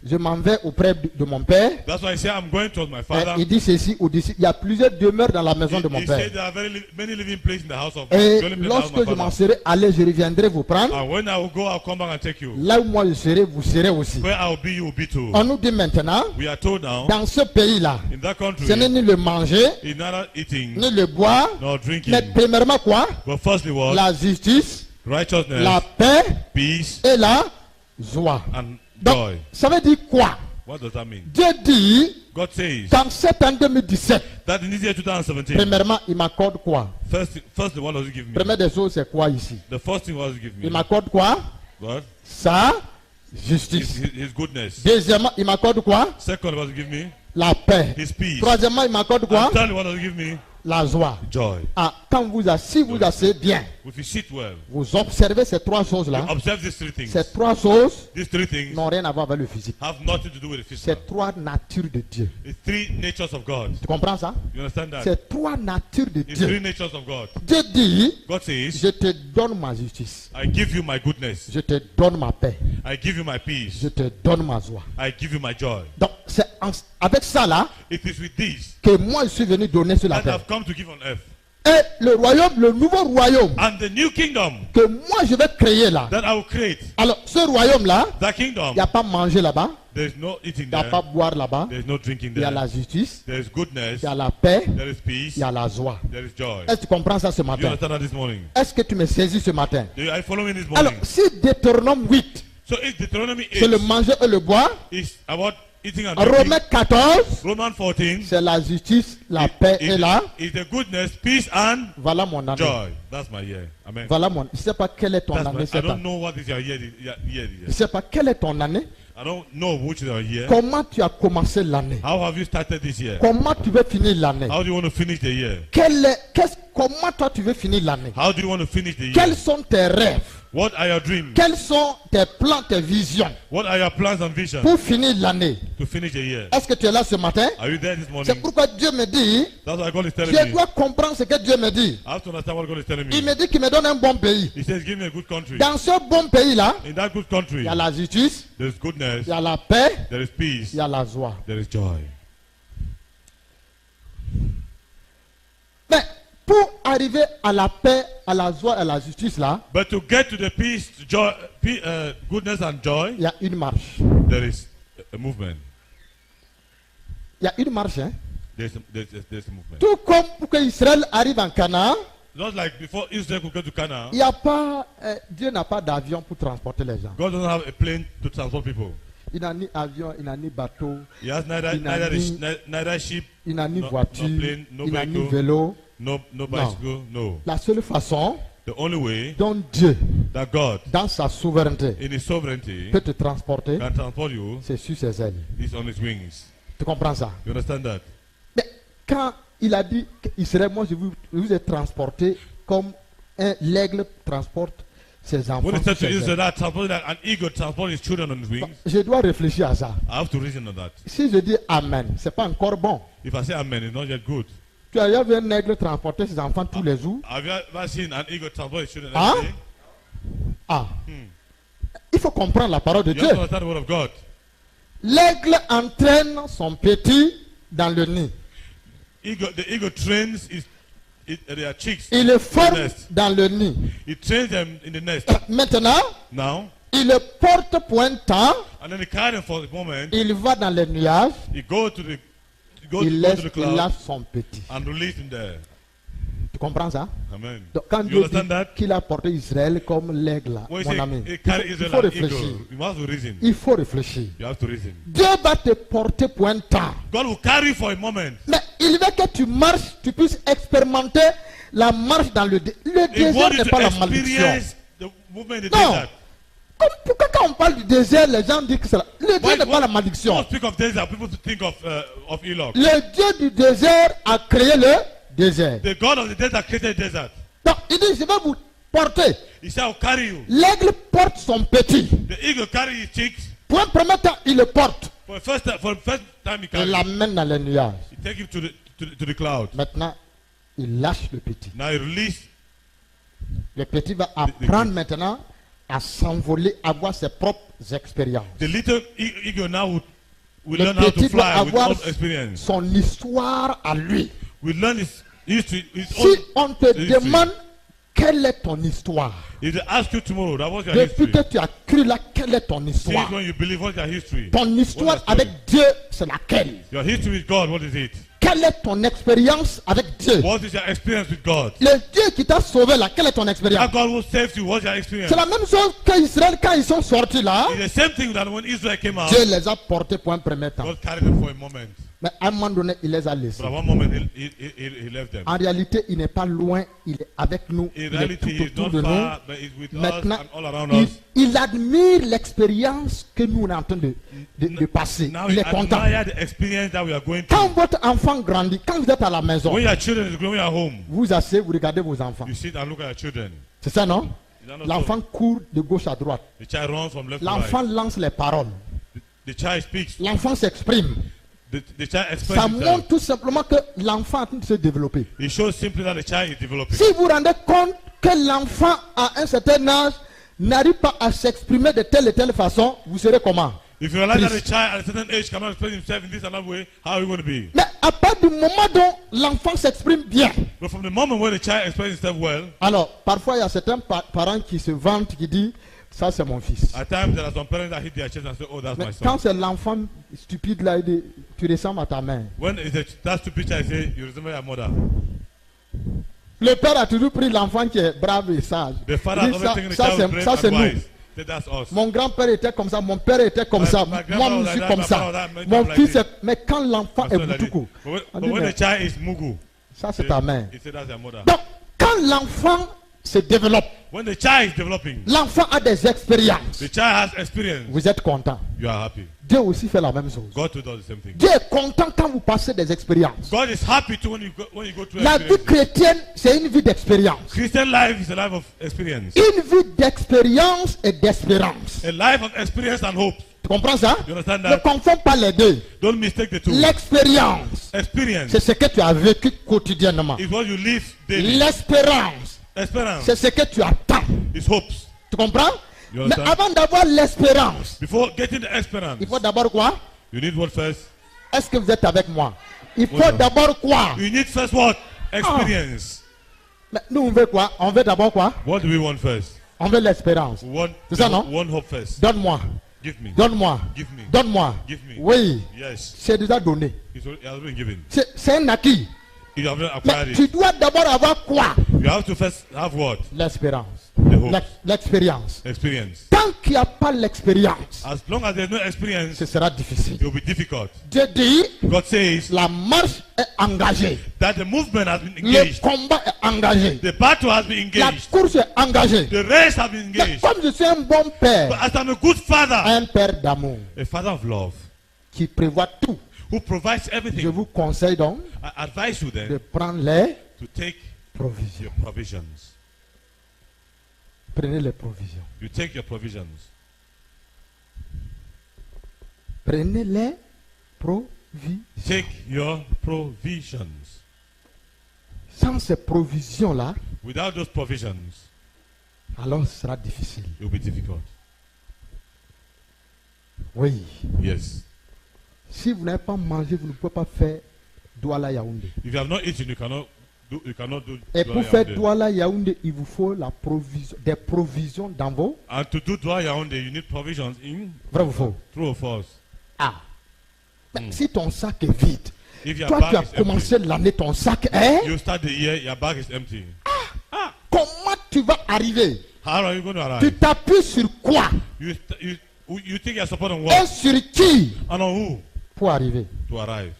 je m'en vais auprès de mon Père. That's why I say I'm going towards my Et father. il dit ceci aux disciples, il y a plusieurs demeures dans la maison de mon He Père. said there are many living places in the house of Et dwelling place in the house of lorsque my je m'en father. serai allé, je reviendrai vous prendre. And when I will go, I'll come back and take you. Là où moi je serai, vous serez aussi. Where I'll be, you will be too. On nous dit maintenant, We are told now, dans ce pays-là, in that country, ce n'est ni le manger, he's neither eating ni le boire, nor mais drinking. premièrement quoi? But firstly, what? La justice, Righteousness, la paix peace, et la joie. and Donc, joy. ça veut dire quoi? What does that mean? Dieu dit, God says dans cette année 2017, that in this year 2017, premièrement, il m'accorde quoi? firstly, what does he give me? Première des choses, c'est quoi ici? The first thing what does he give Il me? m'accorde quoi? What? Sa justice. His goodness. Deuxièmement, il m'accorde quoi? Second, what does he give me? La paix. His peace. Troisièmement, il m'accorde quoi? And thirdly, what does he give me? La joie. Joy. Ah, si vous asseyez bien, If you sit well, vous observez ces trois choses-là. observe these three things. Ces trois choses These three things n'ont rien à voir avec le physique. have nothing to do with the physical. C'est trois natures de Dieu. It's three natures of God. Tu comprends ça? You understand that? C'est trois natures de It's three Dieu. natures of God. Dieu dit, God says, je te donne ma justice. I give you my goodness. Je te donne ma paix. I give you my peace. Je te donne ma joie. I give you my joy. Donc, c'est avec ça là It is with this que moi je suis venu donner sur la that terre. I've come to give on earth. Et le royaume, le nouveau royaume And the new kingdom que moi je vais créer là. that I will create. Alors, ce royaume là, That il kingdom, n'y a pas manger là-bas, there's no eating il n'y a there. pas boire là-bas, There's no drinking il y a there. la justice, There's goodness. il y a la paix, There is peace. il y a la joie. There is joy. Est-ce que tu comprends ça ce You matin? understand that this morning? Est-ce que tu me saisis ce matin? Are you following this Alors, morning? si Deutéronome 8, So if Deuteronomy c'est le 8 manger et le boire, is about eating and Romains drinking, 14, Romans 14 c'est la justice, la paix et la... is the goodness, peace, and Voilà mon année. joy. That's my year. Amen. Voilà mon... Je ne sais pas quelle est ton That's année my, I cette don't année. know what is your year. Je ne sais pas quelle est ton année. I don't know which is your year. Comment tu as commencé l'année? How have you started this year? Comment tu veux finir l'année? How do you want to finish the year? Comment toi tu veux finir l'année? How do you want to finish the year? Quels sont tes rêves? What are your dreams? Quels sont tes plans, tes visions What are your plans and visions pour finir l'année? to finish the year? Est-ce que tu es là ce matin? Are you there this C'est morning? pourquoi Dieu me dit, That's why God is telling je me. dois comprendre ce que Dieu me dit. I have to understand what God is telling Il me. me dit qu'il me donne un bon pays. He says, give me a good country. Dans ce bon pays-là, In that good il country, y a la justice, there's goodness, il y a la paix, there is peace, il y a la joie. there is joy. Mais pour arriver à la paix, à la joie et à la justice, là, But to get to the peace, joy, goodness and joy, il y a une marche. there is a movement. Il y a une marche, hein? There's a movement. Tout comme pour que Israël arrive en Canaan, Not like before Israel could go to Canaan, il y a pas, Dieu n'a pas d'avion pour transporter les gens. God doesn't have a plane to transport people. Il n'a ni avion, il n'a ni bateau, He has neither ship, il n'a ni No voiture, plane, no il n'a ni vehicle. vélo. no bicycle, no. La seule façon The only way dont Dieu, that God, dans sa souveraineté, in His sovereignty, peut te transporter, can transport you c'est sur ses ailes. is on His wings. Tu comprends ça? You understand that? Mais quand il a dit qu'Israël, moi je vous ai transporté comme l'aigle transporte ses enfants. When He sur said to ses ailes. Israel that transporting like an eagle transport his children on his wings, Je dois réfléchir à ça. I have to reason on that. Si je dis Amen, c'est pas encore bon. If I say amen, it's not yet good. Tu as déjà vu un aigle transporter ses enfants tous les jours? Have you ever seen an eagle transport his children Huh? every day? Ah. Il faut comprendre la parole de You Dieu. have to understand the word of God. L'aigle entraîne son petit dans le nid. The eagle trains their chicks Il le in the forme nest. dans le nid. He trains them in the nest. Maintenant, Now, il le porte pour un temps. and then he carry them for the moment. Il va dans les nuages. He go to the Il go laisse, to the il cloud lâche son petit. and release him there. Tu comprends ça? Amen. Donc, quand You Dieu dit understand that? qu'il a porté Israël comme l'aigle, When you mon say ami, he carry il Israel faut an réfléchir. eagle, you must reason. Il faut réfléchir. You have to reason. Dieu va te porter pour un temps. God will carry you for a moment. Mais il veut que tu marches, tu puisses expérimenter la marche dans le désert. Le He désert wanted n'est to pas la malédiction. experience the movement in the Non. desert. Pourquoi quand on parle du désert, les gens disent que c'est le désert Why- n'est pas la When malédiction. speak of desert, people think of Enoch. Le Dieu du désert a créé le désert. The God of the desert created the desert. Donc il dit, je vais vous porter. He said, I'll carry you. L'aigle porte son petit. The eagle carry his chicks. Pour un premier temps, il le porte. For the first time he Il carry him. l'amène dans les nuages. He take him to the cloud. Maintenant, il lâche le petit. Now he release. Le petit va apprendre maintenant à s'envoler, à avoir ses propres expériences. The little eagle now will Le learn how to petit doit fly with avoir own experience. son histoire à lui. We learn his history, his Si own on te history. demande quelle est ton histoire, If they ask you tomorrow, that was your depuis history. que tu as cru là, quelle est ton Since histoire? when you believe, what's your history? Ton histoire What's your story? avec Dieu, c'est laquelle? Your history with God, what is it? Quelle est ton expérience avec Dieu? What is your experience with God? Le Dieu qui t'a sauvé là, quelle est ton That expérience? God will save you, what's your experience? C'est la même chose qu'Israël quand ils sont sortis là. It's the same thing that when Israel came out, Dieu les a portés pour un premier temps. God carried them for a moment. Mais à un moment donné, il les a laissés. But at one moment, he left them. En réalité, il n'est pas loin, il est avec nous, In il est reality, tout he's autour not de nous. far, but he's with us Maintenant, and all around il, us. il admire l'expérience que nous on est en train de passer. Now Il he est content. admire the experience that we are going Quand through. votre enfant grandit, quand vous êtes à la maison, When your children is growing at home, vous asseyez, vous regardez vos enfants. you sit and look at your children. C'est ça, non? Is that not L'enfant court de gauche à droite. so? The child runs from left to L'enfant right. lance les paroles. The child speaks. L'enfant s'exprime. The child expresses Ça himself. montre tout simplement que l'enfant est en train de se développer. It shows simply that the child is developing. Si vous vous rendez compte que l'enfant à un certain âge n'arrive pas à s'exprimer de telle et telle façon, vous serez comment? If you realize that Triste. a child at a certain age cannot express himself in this and that way, how are you going to be? Mais à partir du moment dont l'enfant s'exprime bien, But from the moment when the child expresses himself well, alors parfois il y a certains parents qui se vantent, qui disent ça c'est mon fils. at times there are some parents that hit their chest and say, oh, that's Mais my son. quand c'est l'enfant stupide là, il dit tu ressembles à ta mère. When that stupid child say, you resemble your mother. Le père a toujours pris l'enfant qui est brave et sage. The father Il has dit, always taken the ça, child c'est- brave ça, c'est and nous. wise. Say, that's us. Mon grand-père était comme ça, mon père était comme My- ça, my moi grandfather je was suis like comme that, ça. my father was Mon like fils this. est... Mais quand l'enfant My est son like this. boutoukou, But when, on but dit, when mais the child is mugu, ça c'est ta mère. he said that's your mother. Donc quand l'enfant se développe, When the child is developing, l'enfant a des expériences, the child has experience, vous êtes content. you are happy. Dieu aussi fait la même chose. God too does the same thing. Dieu est content quand vous passez des expériences. God is happy too when you go through La vie experiences. chrétienne, c'est une vie d'expérience. Christian life is a life of experience. Une vie d'expérience et d'espérance. A life of experience and hope. Tu comprends ça? You understand Ne that? confonds pas les deux. Don't mistake the two. L'expérience, Experience c'est ce que tu as vécu quotidiennement. is what you live daily. L'espérance, Experience c'est ce que tu attends. is hopes. Tu comprends? You Mais understand? avant d'avoir l'espérance, Before getting the experience, il faut d'abord quoi? you need what first? Est-ce que vous êtes avec moi? Il faut Oui. d'abord quoi? You need first what? Experience. Mais nous, on veut quoi? On veut d'abord quoi? What do we want first? On veut l'espérance. We want, C'est ça, non? we want hope first. Donne-moi. Give me. Donne-moi. Give me. Donne-moi. Give me. Oui, Yes. c'est déjà donné. It has been given. C'est un acquis. You have not Mais acquired tu it. dois d'abord avoir quoi? You have to first have what? L'espérance. The hope. L'expérience. Experience. Tant qu'il n'y a pas l'expérience, As long as there's no experience, ce sera difficile. it will be difficult. Dieu dit, God says la marche est engagée. that the movement has been Le engaged. combat est engagé. The battle has been La engaged. course est engagée. The race has been Mais engaged. comme je suis un bon But père, as I'm a good father, un père d'amour a father of love, qui prévoit tout, who provides je everything, vous conseille donc I advise you de then prendre les to take provisions. your provisions. Prenez les provisions. You take your provisions. Prenez les provisions. Take your provisions. Sans ces provisions-là, Without those provisions, alors ce sera difficile. it will be difficult. Oui. Yes. Si vous n'avez pas mangé, vous ne pouvez pas faire Douala Yaoundé. If you have not eaten, you cannot do. Et Dua pour faire Yaoundé. Douala Yaoundé, il vous faut la provision, des provisions dans vos... And to do Dua Yaoundé, you need provisions in Vrai ou faux? true or false. Ah. Mais si ton sac est vide, If your toi tu as bag is commencé empty, l'année, ton sac est... you start the year, your bag is empty. Comment tu vas arriver? How are you going to Tu arrive? t'appuies sur quoi? You think you're support on Et what? sur qui And on who pour arriver? to arrive?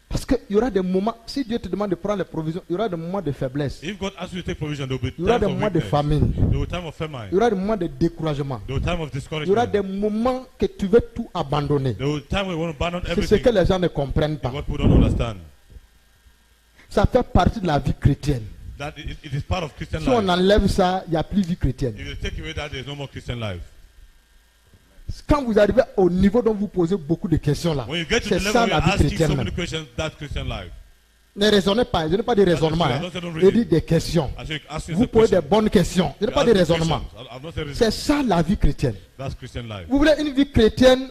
Parce qu'il y aura des moments, si Dieu te demande de prendre les provisions, il y aura des moments de faiblesse. If God asks you to take provision, there will be Il y aura times des of moments de weakness. famine. There will be time of famine. Il y aura des moments de découragement. There will be time of Il y aura discouragement. des moments que tu veux tout abandonner. There will be time when you want to abandon C'est ce everything. que les gens ne comprennent pas. What people don't understand. Ça fait partie de la vie chrétienne. That it is part of Christian Si on life. enlève ça, il n'y a plus de vie chrétienne. If you take away that, there is no more Christian life. Quand vous arrivez au niveau dont vous posez beaucoup de questions là, When you get to c'est the ça level where la you're vie asking chrétienne so même. many questions, that's Christian life. Ne raisonnez pas, je n'ai pas de raisonnement. I Hein. don't say don't Je read dis it. des questions. I say ask Vous yourself posez des questions. bonnes questions. Je n'ai You pas de ask raisonnement. questions. I've not said C'est reason. ça la vie chrétienne. That's Christian life. Vous voulez une vie chrétienne,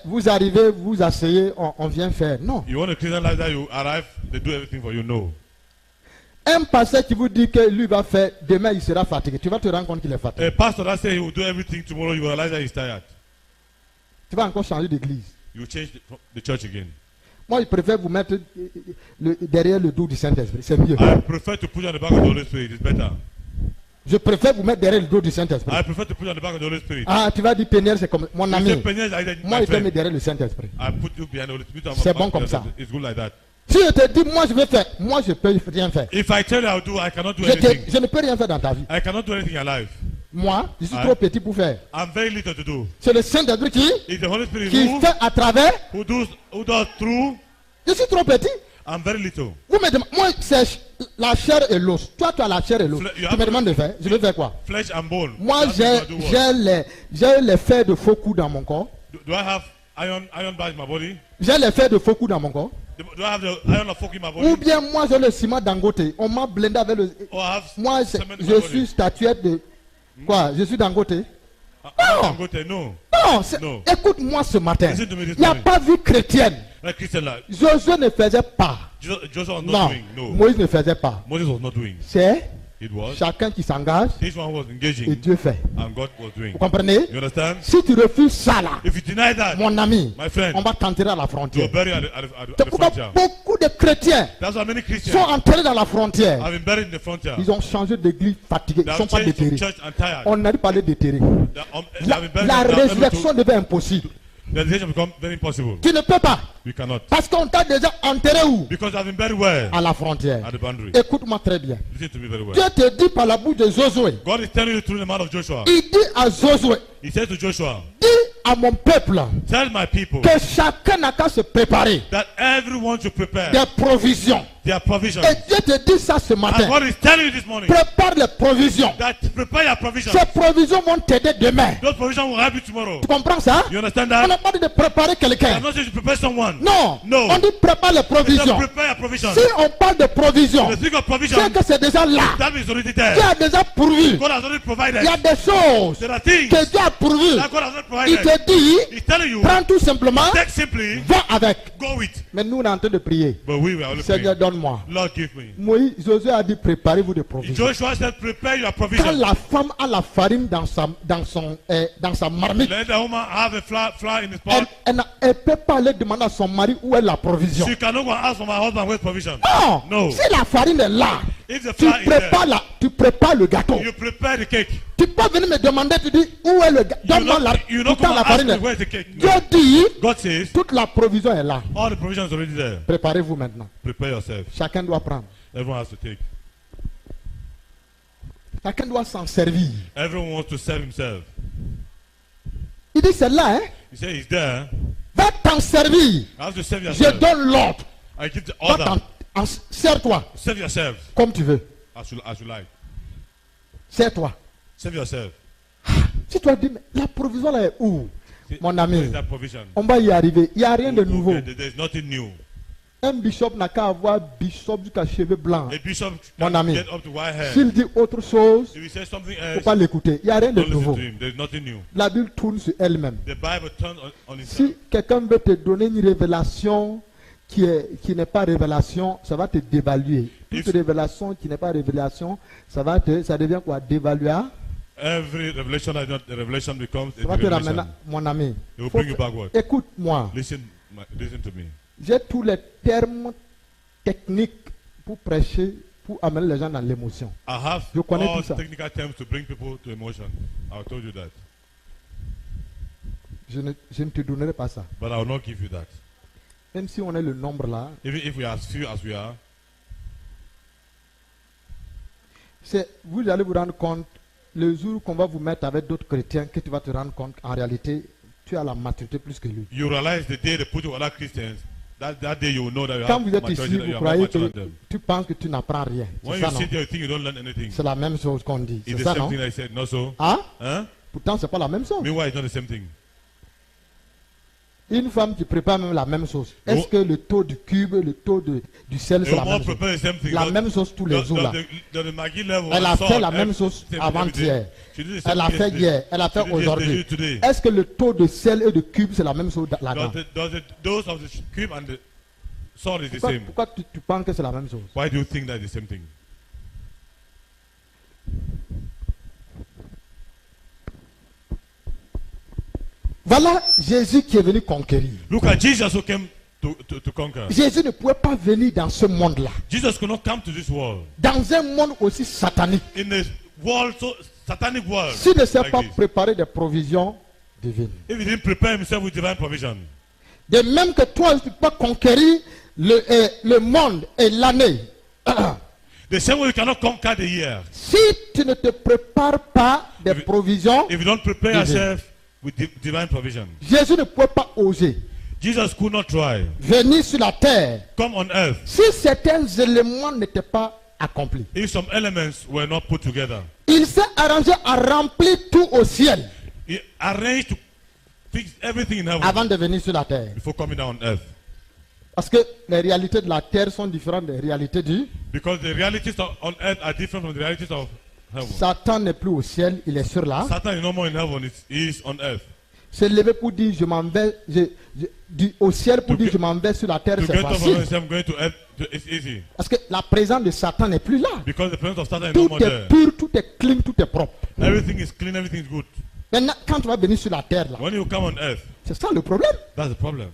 vous arrivez, vous asseyez, on vient faire. Non. You want a Christian life that you arrive, they do everything for you. No. Un pasteur qui vous dit que lui va faire, demain il sera fatigué. Tu vas te rendre compte qu'il est fatigué. A pastor that says he will do everything tomorrow, you will realize that he's tired. Tu vas encore changer d'église. You will change the church again. Moi, je préfère vous mettre derrière le dos du Saint-Esprit. C'est mieux. I prefer to put you on the back of the Holy Spirit. It's better. Je préfère vous mettre derrière le dos du Saint-Esprit. I prefer to put you on the back of the Holy Spirit. Ah, tu vas dire Péniel, c'est comme mon You say, ami. Peniel, I said, Moi, my je te mets friend, derrière le Saint-Esprit. I put you behind the Holy Spirit. C'est bon comme ça. It's good like that. Si je te dis, moi je vais faire, moi je peux rien faire. If I tell you I'll do, I cannot do Je anything. ne peux rien faire dans ta vie. I cannot do anything in life. Moi, je suis Ah. trop petit pour faire. I'm very little to do. C'est le Saint-Esprit It's the Holy Spirit qui who fait à travers. who does through. Je suis trop petit. I'm very little. Vous me demandez, moi c'est la chair et l'os. Toi, tu as la chair et l'os. You Tu have- me demandes de faire. Je vais faire quoi? Flesh and bone. Moi, That means I do what? j'ai les fers de faux coups dans mon corps. Do I have iron bars in my body? J'ai les fers de faux coups dans mon corps. Do I have the iron of folk in my body? Ou bien moi j'ai le ciment Dangote. On m'a blindé avec le. Or I have Moi cement in my je body? suis statuette de. Quoi? Je suis Dangote. I'm Non. Dangote, no. Non, No. écoute-moi ce matin. Listen to me this Il n'y a morning. pas vie chrétienne. Like Christian life. Josué ne faisait pas. Joshua was not Non. doing. No. Moïse ne faisait pas. Moses was not doing. C'est It was. chacun qui s'engage This one was et engaging Dieu fait. and God was doing. Vous comprenez? You understand? Si tu refuses ça là, If you deny that, mon ami, my friend, on va t'enterrer à la you frontière. will bury at the C'est pourquoi frontier. beaucoup de chrétiens That's why many sont Christians enterrés dans la frontière. have been buried in the frontier. Ils ont changé d'église fatigués. They Ils ne sont have pas changed from déterrés. church and tired. On a dû parler déterrés. They have been buried La and not able résurrection to- devait impossible. The resurrection become very impossible. Tu ne peux pas. We cannot. Parce qu'on t'a déjà enterré où? Because they have been buried where? À la frontière. At the boundary. Écoute-moi très bien. Listen to me very well. Dieu te dit par la bouche de Josué. God is telling you through the mouth of Joshua. Il dit à Josué, He says to Joshua, dis à mon peuple tell my people que chacun n'a qu'à se préparer that everyone should prepare des provisions. their provisions. Et Dieu te dit ça ce And matin. God is telling you this morning Prépare les provisions. that prepare your provisions. Ces provisions vont t'aider demain. Those provisions will help you tomorrow. Tu comprends ça? You understand On that? n'a pas dit de préparer quelqu'un. I'm not saying to prepare someone. Non. No. On dit prépare les It's just provisions. prepare your provisions. Si on parle de provisions, The thing of provision, c'est que c'est déjà là. that means already Dieu there. a déjà pourvu. God has already provided. Il y a des choses There are things que Dieu a pourvu. that God has already Il provided. te dit, He's telling you, prends tout simplement, take simply, va avec. go with. Mais nous, on est en train de prier. But we were only Seigneur, praying. donne-moi. Lord, give me. Moïse, Josué a dit, préparez-vous des provisions. Joshua said, prepare your Quand provisions. la femme a la farine dans sa marmite, Let the woman have a flour in his elle pot. ne peut pas aller demander à son mari où est la provision. She cannot go and ask for my husband where's provision. Non, No. si la farine est là, If the tu flour is there, prépares le gâteau. you prepare the cake. Tu peux venir me demander, tu dis, où est le gâteau? Donne-moi la, You don't pourtant come la and ask farine me est. where's the cake. Dieu No. dit, God says, toute la provision est là. all the provisions are already there. Préparez-vous maintenant. Prepare yourself. Chacun doit prendre. Everyone has to take. Chacun doit s'en servir. Everyone wants to serve himself. Il dit, c'est là, hein? He said, he's there. Va t'en servir. You have to serve Je yourself. donne l'ordre. I give the Va order. sers-toi Serve yourself comme tu veux. as you like. Sers-toi. Serve yourself. Si tu as dit, mais la provision là est où? See, Mon where ami, is that provision? on va y arriver. Il n'y a rien de nouveau. There's nothing new. Un bishop n'a qu'à avoir bishop jusqu'à cheveux blancs. A bishop Mon can ami, get up to white hair. s'il dit autre chose, If he says something il ne faut else, pas l'écouter. Il n'y a rien de don't listen nouveau. to him. There's nothing new. La Bible tourne sur elle-même. The Bible turns on itself. Si quelqu'un veut te donner une révélation qui n'est pas révélation, ça va te dévaluer. Toute If- révélation qui n'est pas révélation, ça devient quoi? Dévaluer. Every revelation that is not a revelation becomes Ça a va te ramener, revelation. mon ami. It will Faut bring you que- backward. Écoute-moi. Listen to me. J'ai tous les termes techniques pour prêcher, pour amener les gens dans l'émotion. I have Je connais all tout ça. technical terms to bring people to emotion. I told you that. Je ne te donnerai pas ça. But I will not give you that. même si on est le nombre là, even if we are as few as we are, vous allez vous rendre compte, le jour qu'on va vous mettre avec d'autres chrétiens, que tu vas te rendre compte, en réalité, tu as la maturité plus que lui. you realize the day they put you with other Christians, that day you will know that you Quand have vous êtes maturity, ici, that vous you are more croyez mature que than them. tu penses que tu n'apprends rien. When C'est you ça, non? sit there, you think you don't learn anything. C'est la même chose qu'on dit. It's C'est the ça, same non? thing I said, not so. Hein? Huh? Pourtant, c'est pas la même chose. Meanwhile, it's not the same thing. Une femme qui prépare même la même chose. Est-ce Oh. que le taux du cube, le taux du sel, The c'est la woman même chose? prepare the same thing. La Does- même chose tous les jours là. does the Maggi level Elle a and fait salt la même every- chose same avant-hier. every day. She did the same Elle a thing fait yesterday. hier, elle a She fait did aujourd'hui. today. Est-ce que le taux de sel et de cube, c'est la même chose là-dedans? Does the dose of the cube and the salt is the Pourquoi, same? pourquoi tu penses que c'est la même chose? Why do you think that is the same thing? Voilà Jésus qui est venu conquérir. Look at Jesus who came to conquer. Jésus ne pouvait pas venir dans ce monde-là, Jesus could not come to this world. dans un monde aussi satanique, In a world, so satanic world, s'il ne s'est like pas this. préparé des provisions divines. If he didn't prepare himself with divine provision. De même que toi, tu ne peux pas conquérir le monde et l'année. The same way you cannot conquer the year. Si tu ne te prépares pas des If- provisions, If you don't prepare Divine. yourself with divine provision. Jésus ne pouvait pas oser Jesus could not try. venir sur la terre Come on earth. si certains éléments n'étaient pas accomplis. If some elements were not put together. Il s'est arrangé à remplir tout au ciel He arranged to fix everything in heaven avant de venir sur la terre. before coming down on earth. Parce que les réalités de la terre sont différentes des réalités du... Because the realities on earth are different from the realities of heaven. Satan n'est plus au ciel, il est sur là. Satan is no more in heaven, he is on earth. Se lever pour dire je m'en vais au ciel pour To dire get- je m'en vais sur la terre, To c'est get up from facile. earth and say, I'm going to earth, it's easy. Parce que la présence de Satan n'est plus là. Because the presence of Satan is no Tout more est there. pur, tout est clean, tout est propre. Everything is clean, everything is good. Maintenant, quand tu vas venir sur la terre, là, When you come on earth, c'est ça le problème. that's the problem.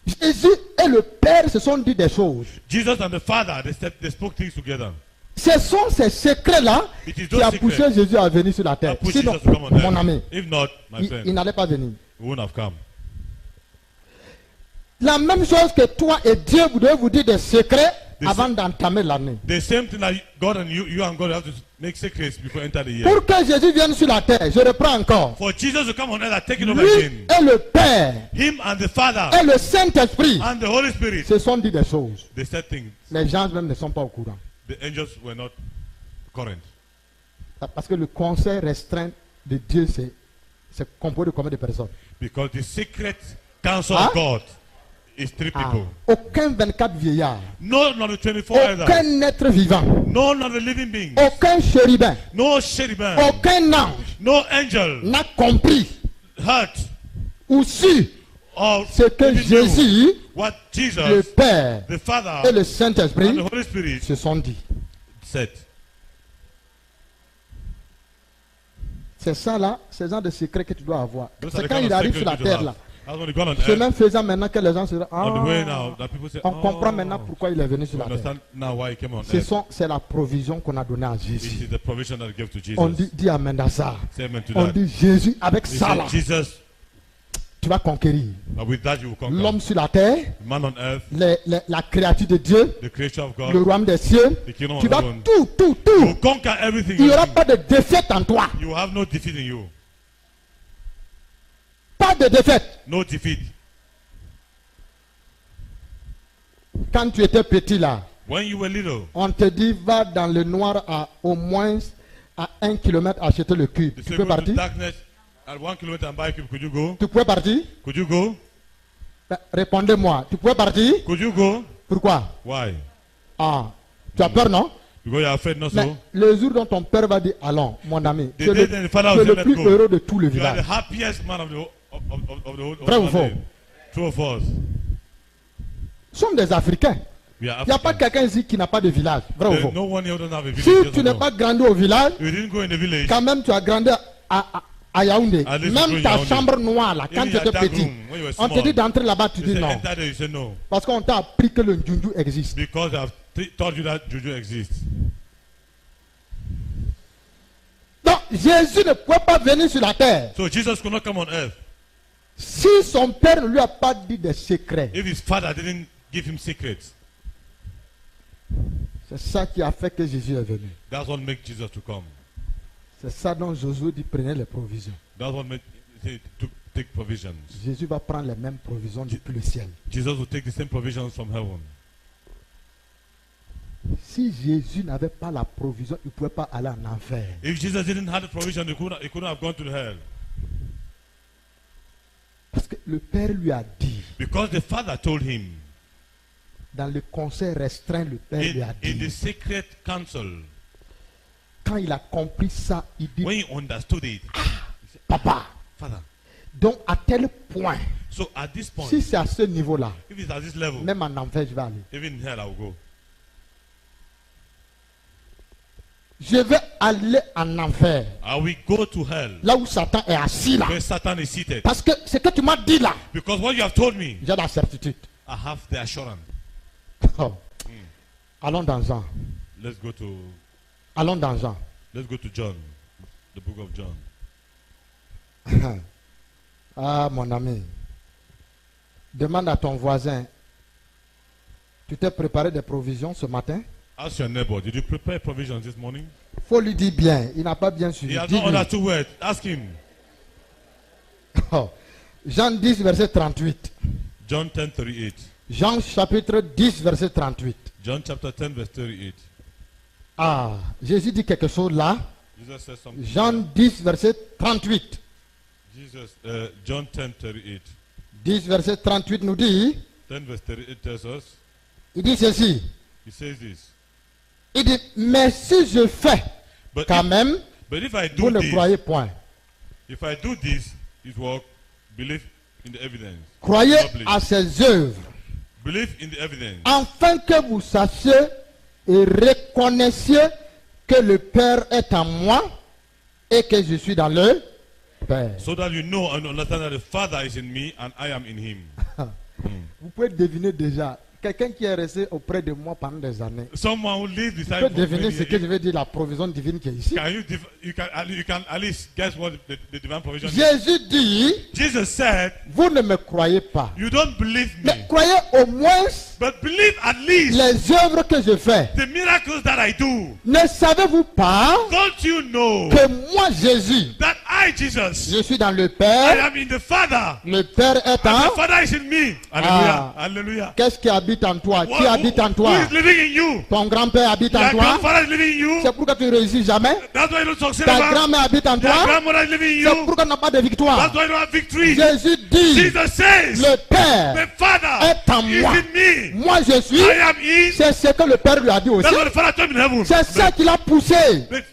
Jésus et le Père se sont dit des choses. Jesus and the Father, they spoke things together. Ce sont ces secrets-là It is qui a those poussé secrets Jésus à venir sur la terre. that push Sinon, Jesus to come on mon earth. ami, If not, my il friend, n'allait pas venir. we wouldn't have come. La même chose que toi et Dieu, vous devez vous dire des secrets Des avant d'entamer l'année. The same thing that God and you and God have to make secrets before enter the year. Pour que Jésus vienne sur la terre, je reprends encore. For Jesus to come on earth and take it over Lui again. et le Père Him and the Father et le Saint-Esprit and the Holy Spirit, se sont dit des choses. they said things. Les gens même ne sont pas au courant. The angels were not current. Parce que le conseil restreint de Dieu, c'est composé de combien de personnes? Because the secret counsel Huh? of God is three Ah, people. aucun 24 vieillards, None of the 24 elders. aucun être vivant, None of the living beings. aucun chérubin, No cherubim. aucun ange No angel. n'a compris Hurt. ou su Or ce que even knew Jésus, what le Jesus, Père the et Father, le and Saint-Esprit the Holy Spirit se sont dit. said. C'est ça là, ce genre de secret que tu dois avoir. Those are C'est the quand kind il of arrive sur secrets la you terre have. là. That's when you go on C'est earth. même faisant maintenant que les gens se disent, On the way now, that people say, on comprend oh, maintenant pourquoi il est venu sur we la terre. understand now why he came on earth. C'est la provision qu'on a donnée à It Jésus. is the provision that he gave to Jesus. On dit amen à ça. Say amen to On that. dit Jésus, avec He ça said, là, Jesus, tu vas conquérir. with that you will conquer. L'homme sur la terre, The man on earth, la créature de Dieu, the creature of le God, royaume des cieux. the kingdom Tu of vas heaven. tout. You will conquer everything. Il n'y aura pas de défaite en toi. You will have no defeat in you. Pas de défaite. No defeat. Quand tu étais petit là, When you were little, on te dit va dans le noir à au moins à 1 kilomètre acheter le cube. they Tu say peux go to partir? darkness at 1 kilometer and buy a cube. Could you go? Tu pouvais partir? Could you go? Répondez-moi. Tu pouvais partir? Could you go? Pourquoi? Why? Ah, tu as peur, non? Because you are afraid not Mais so. le jour dont ton père va dire allons, mon ami, The tu es day that the father tu es will le say, plus "Let's go." heureux de tout le You are the village. happiest man of the whole Vrai ou faux? family. True or false? Nous sommes des Africains. We are Il n'y a pas Africans. quelqu'un ici qui n'a pas de village. Vrai ou There's faux? no one here who doesn't have a village. Si yes tu or n'es no? pas grandi au village, You didn't go in the village. quand même tu as grandi à Yaoundé. At least you Même go in ta Yaoundé. chambre noire là, quand Even tu your étais dark petit, room, when you were on te small, dit d'entrer là-bas, tu They dis say non. enter there, you say no. Parce qu'on t'a appris que le Njunju existe. Because they have taught you that juju exists. Donc Jésus ne pouvait pas venir sur la terre So Jesus could not come on earth Si son père ne lui a pas dit des secrets, if his father didn't give him secrets, c'est ça qui a fait que Jésus est venu. that's what makes Jesus to come. C'est ça dont Josué dit prenez les provisions. That's what made him to take provisions. Jésus va prendre les mêmes provisions depuis le ciel. Jesus will take the same provisions from heaven. Si Jésus n'avait pas la provision, il ne pouvait pas aller en enfer. If Jesus didn't have the provision, he couldn't have gone to hell. Parce que le Père lui a dit, Because the Father told him, dans le conseil restreint, le Père lui a in the dit, secret council, quand il a compris ça, il dit, when he understood it, papa, Father, donc à tel point, so at this point, si c'est à ce niveau-là, if it's at this level, même en enfer, je vais aller. even in hell I will go. Je vais aller en enfer, I will go to hell là où Satan est assis là. where Satan is seated. Parce que ce que tu m'as dit là, Because what you have told me, j'ai la certitude. I have the assurance. Oh. Allons dans Jean. Let's go to Allons dans Jean. John, the book of John. Ah, mon ami. Demande à ton voisin, tu t'es préparé des provisions ce matin? Ask your neighbor, did you prepare provisions this morning? Faut lui dire bien. Il n'a pas bien He suivi. has Dis-lui. not understood words. Ask him. Oh. Jean 10, verset 38. John 10:38. Jean chapitre 10, verset 38. John chapter 10 verse 38. Ah, Jésus dit quelque chose là. Jesus says something. Jean 10, verset 38. John 10:38. 10, verset 38 nous dit, 10 verse 38 tells us. il dit ceci. He says this. Il dit, mais si je fais But quand même, if I vous do ne croyez this, point. if I do this, his work, believe in the evidence. Croyez Do not believe. à ses œuvres, Believe in the evidence. afin que vous sachiez et reconnaissiez que le Père est en moi et que je suis dans le Père. So that you know and understand that the Father is in me and I am in him. Vous pouvez deviner déjà, quelqu'un qui est resté auprès de moi pendant des années, Someone who lives vous beside pouvez me. deviner ce que je veux dire, la provision divine qui est ici. You can at least guess what the divine provision is. Jésus dit, Jesus said, vous ne me croyez pas, you don't believe mais me, croyez au moins but believe at least les œuvres que je fais. the miracles that I do. Ne savez-vous pas Don't you know que moi, Jésus, that I, Jesus, je suis dans le I Père, am in the Father, le Père est and en... the Father is in me. Hallelujah. Hallelujah. Qu'est-ce qui habite en toi? Qui Who habite en toi? is living in you? Ton grand-père habite en Your toi? grandfather is living in you. C'est pourquoi tu ne réussis jamais? That's why you don't succeed. Ta ever. grand-mère habite en Your toi? grandmother is living in C'est you. pourquoi tu n'as pas de victoire. That's why you don't have victory. Jésus dit, Jesus says, le Père the Father est en is moi. in me. Moi, je suis. I am in. C'est ce que le Père lui a dit aussi. That's what the Father told me in heaven. C'est ça qui l'a poussé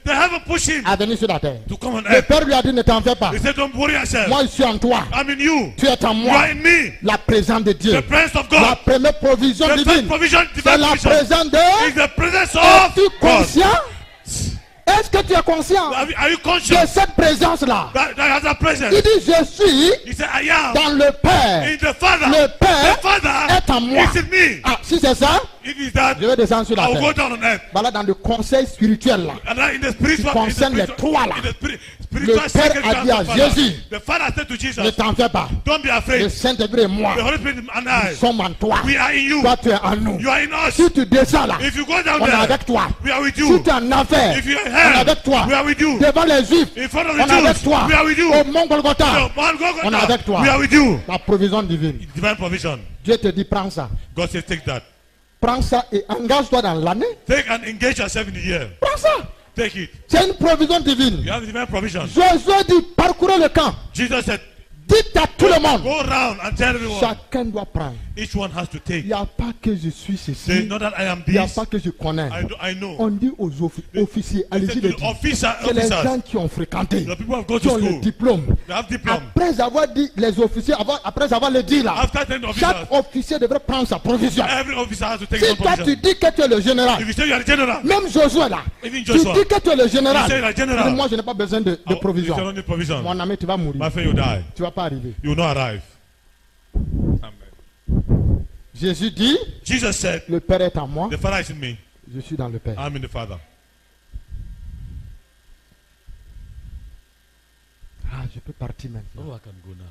They haven't pushed him à venir sur la terre. to come on Le earth. Père lui a dit, ne t'en fais pas. He said, don't worry yourself. Moi, je suis en toi. I'm in you. Tu es en You moi. are in me. La présence de Dieu. The presence of La God. première provision The first divine. provision, C'est divine la provision, présence de... is the presence Es-tu of God. conscient? Est-ce que tu es conscient Are you de conscious cette présence-là? that has a presence? Il dit, je suis He said, I am dans le Père. in the Father. Le Père The Father est en moi. is in me. Ah, si c'est ça, If it's that, je vais descendre sur la I will go terre. down on earth. Voilà, dans le conseil spirituel là. And then in the spiritual, concerne les trois, là. spiritual Le Père secret a dit à of the Father. Jésus, The Father said to ne Jesus, t'en fais pas. don't be Le afraid. Saint-Esprit et moi, The Holy Spirit and nous I, sommes en toi. we are in you. Toi, tu es en nous. You are in us. Si tu descends là, If you go down on est there, avec toi. we are with Si you. tu es en enfer, If you are in on est hell, avec toi. we are with you. Devant les Juifs, In front of on the est avec Jews, toi. we are with you. Au mont Golgotha, on est avec toi. We are with you. la provision divine. Divine provision. Dieu te dit, prends ça. God says, take that. Prends ça et engage-toi dans l'année. Take and engage yourself in the year. Prends ça. Take it. C'est une provision divine. You have divine provision. Josué dit, parcourez le camp. Jesus said, Dites à tout le monde. go around and tell everyone. Chacun doit prendre. Each one has to Il take. n'y a pas que je suis They ceci. know that I am Il n'y a this. pas que je connais. I know. On dit aux officiers, They allez-y said les to the dire. C'est les officers, gens qui ont fréquenté, the people who have gone qui to ont le school, diplôme. they have diploma. Après avoir dit, les officiers, après avoir le dit là, After 10 officers, chaque officier devrait prendre sa provision. every officer has to take Si some toi tu provision. dis que tu es le général, If you say you are the general, même Josué là, even tu Joshua, dis que tu es le général, you say you are il dit, general, moi je n'ai pas besoin de you provision. don't need provision. Mon ami, tu vas mourir. My friend, you die. Tu vas pas arriver. You will not arrive. Amen. Jésus dit, Jesus said, le Père est en moi, the Father is in me. je suis dans le Père. I'm in the Father. Ah, je peux partir maintenant. Oh, I can go now.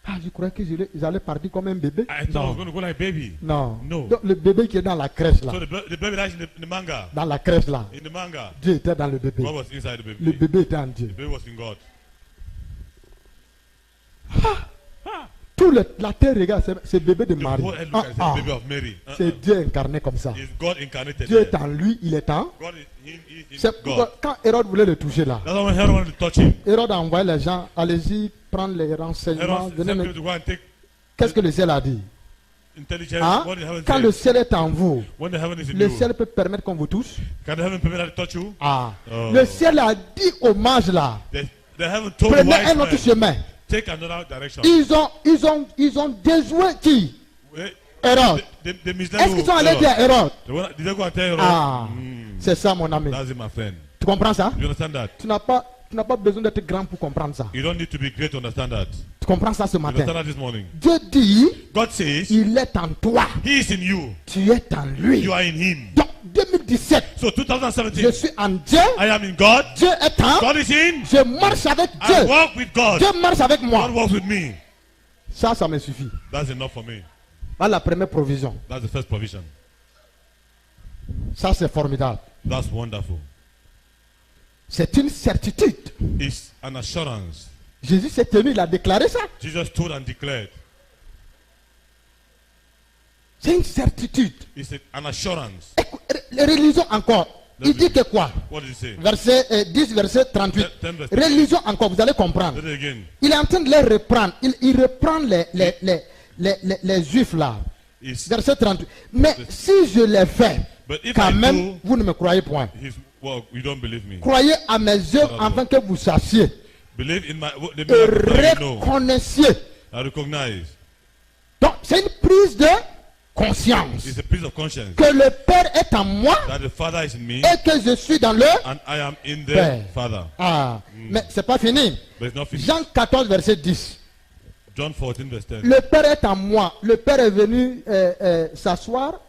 Ah, je croyais qu'ils allaient partir comme un bébé. I thought I was going to go like baby. Non. No. Donc, le bébé qui est dans la crèche là. So the baby that's in the manga. Dans la crèche là. In the manga. Dieu était dans le bébé. God was inside the baby. Le bébé était en Dieu. The baby was in God. Tout la terre regarde, c'est bébé de The Marie. whole earth look at the baby of Mary. C'est Dieu incarné comme ça. Is God incarnated Dieu there. est en lui, il est en. God is in C'est God. pourquoi quand Hérode voulait le toucher là, That's why when Herod wanted to touch him, Hérode a envoyé les gens, allez-y, prendre les renseignements. Herod venez sent me- people to go and take Qu'est-ce que le ciel a dit? intelligence. Hein? What did heaven Quand say? le ciel est en vous, When the heaven is in le you, ciel peut permettre qu'on vous touche. can the heaven permit that to touch you? Ah. Oh. Le ciel a dit aux mages là, The heaven told the prenez wise un autre men, chemin. take another direction. Ils ont déjoué qui? Eh, Hérode. They misled Est-ce qu'ils sont allés dire à Hérode? Did they go and tell Herod? Ah, c'est ça mon ami. That's it, my friend. Tu comprends ça? You understand that? Tu n'as pas besoin d'être grand pour comprendre ça. You don't need to be great to understand that. Tu comprends ça ce You understand matin? that this morning? Dieu dit, God says, il est en toi. He is in you. Tu es en lui. You are in Him. Donc 2017, So je 2017, suis en Dieu. I am in God. Dieu est en. God is in. Je marche avec I Dieu. walk with God. Dieu marche avec moi. God walks with me. Ça me suffit. That's enough for me. Voilà la première provision. That's the first provision. Ça, c'est formidable. That's wonderful. C'est une certitude. It's an assurance. Jésus s'est tenu, il a déclaré ça. Jesus stood and declared. C'est une certitude. It's an assurance. Relisons encore. Il dit que quoi? What did he say? Verset 10, verset 38. 10 verse Relisons encore, vous allez comprendre. Say it again. Il est en train de les reprendre. Il reprend les juifs là. It's, Verset 38. Mais si je les fais, but if quand I même, do vous ne me croyez point. his work, you don't believe me. Croyez à mes œuvres afin que vous sachiez Believe in the et miracle that you know. reconnaissiez. I recognize. Donc, c'est une prise de conscience It's a piece of conscience que le Père est en moi that the Father is in me et que je suis dans le. and I am in the Père. Father. Ah, mais c'est pas fini. But it's not finished. Jean 14, verset 10. John 14 verse 10. Le Père est en moi. Le Père est venu s'asseoir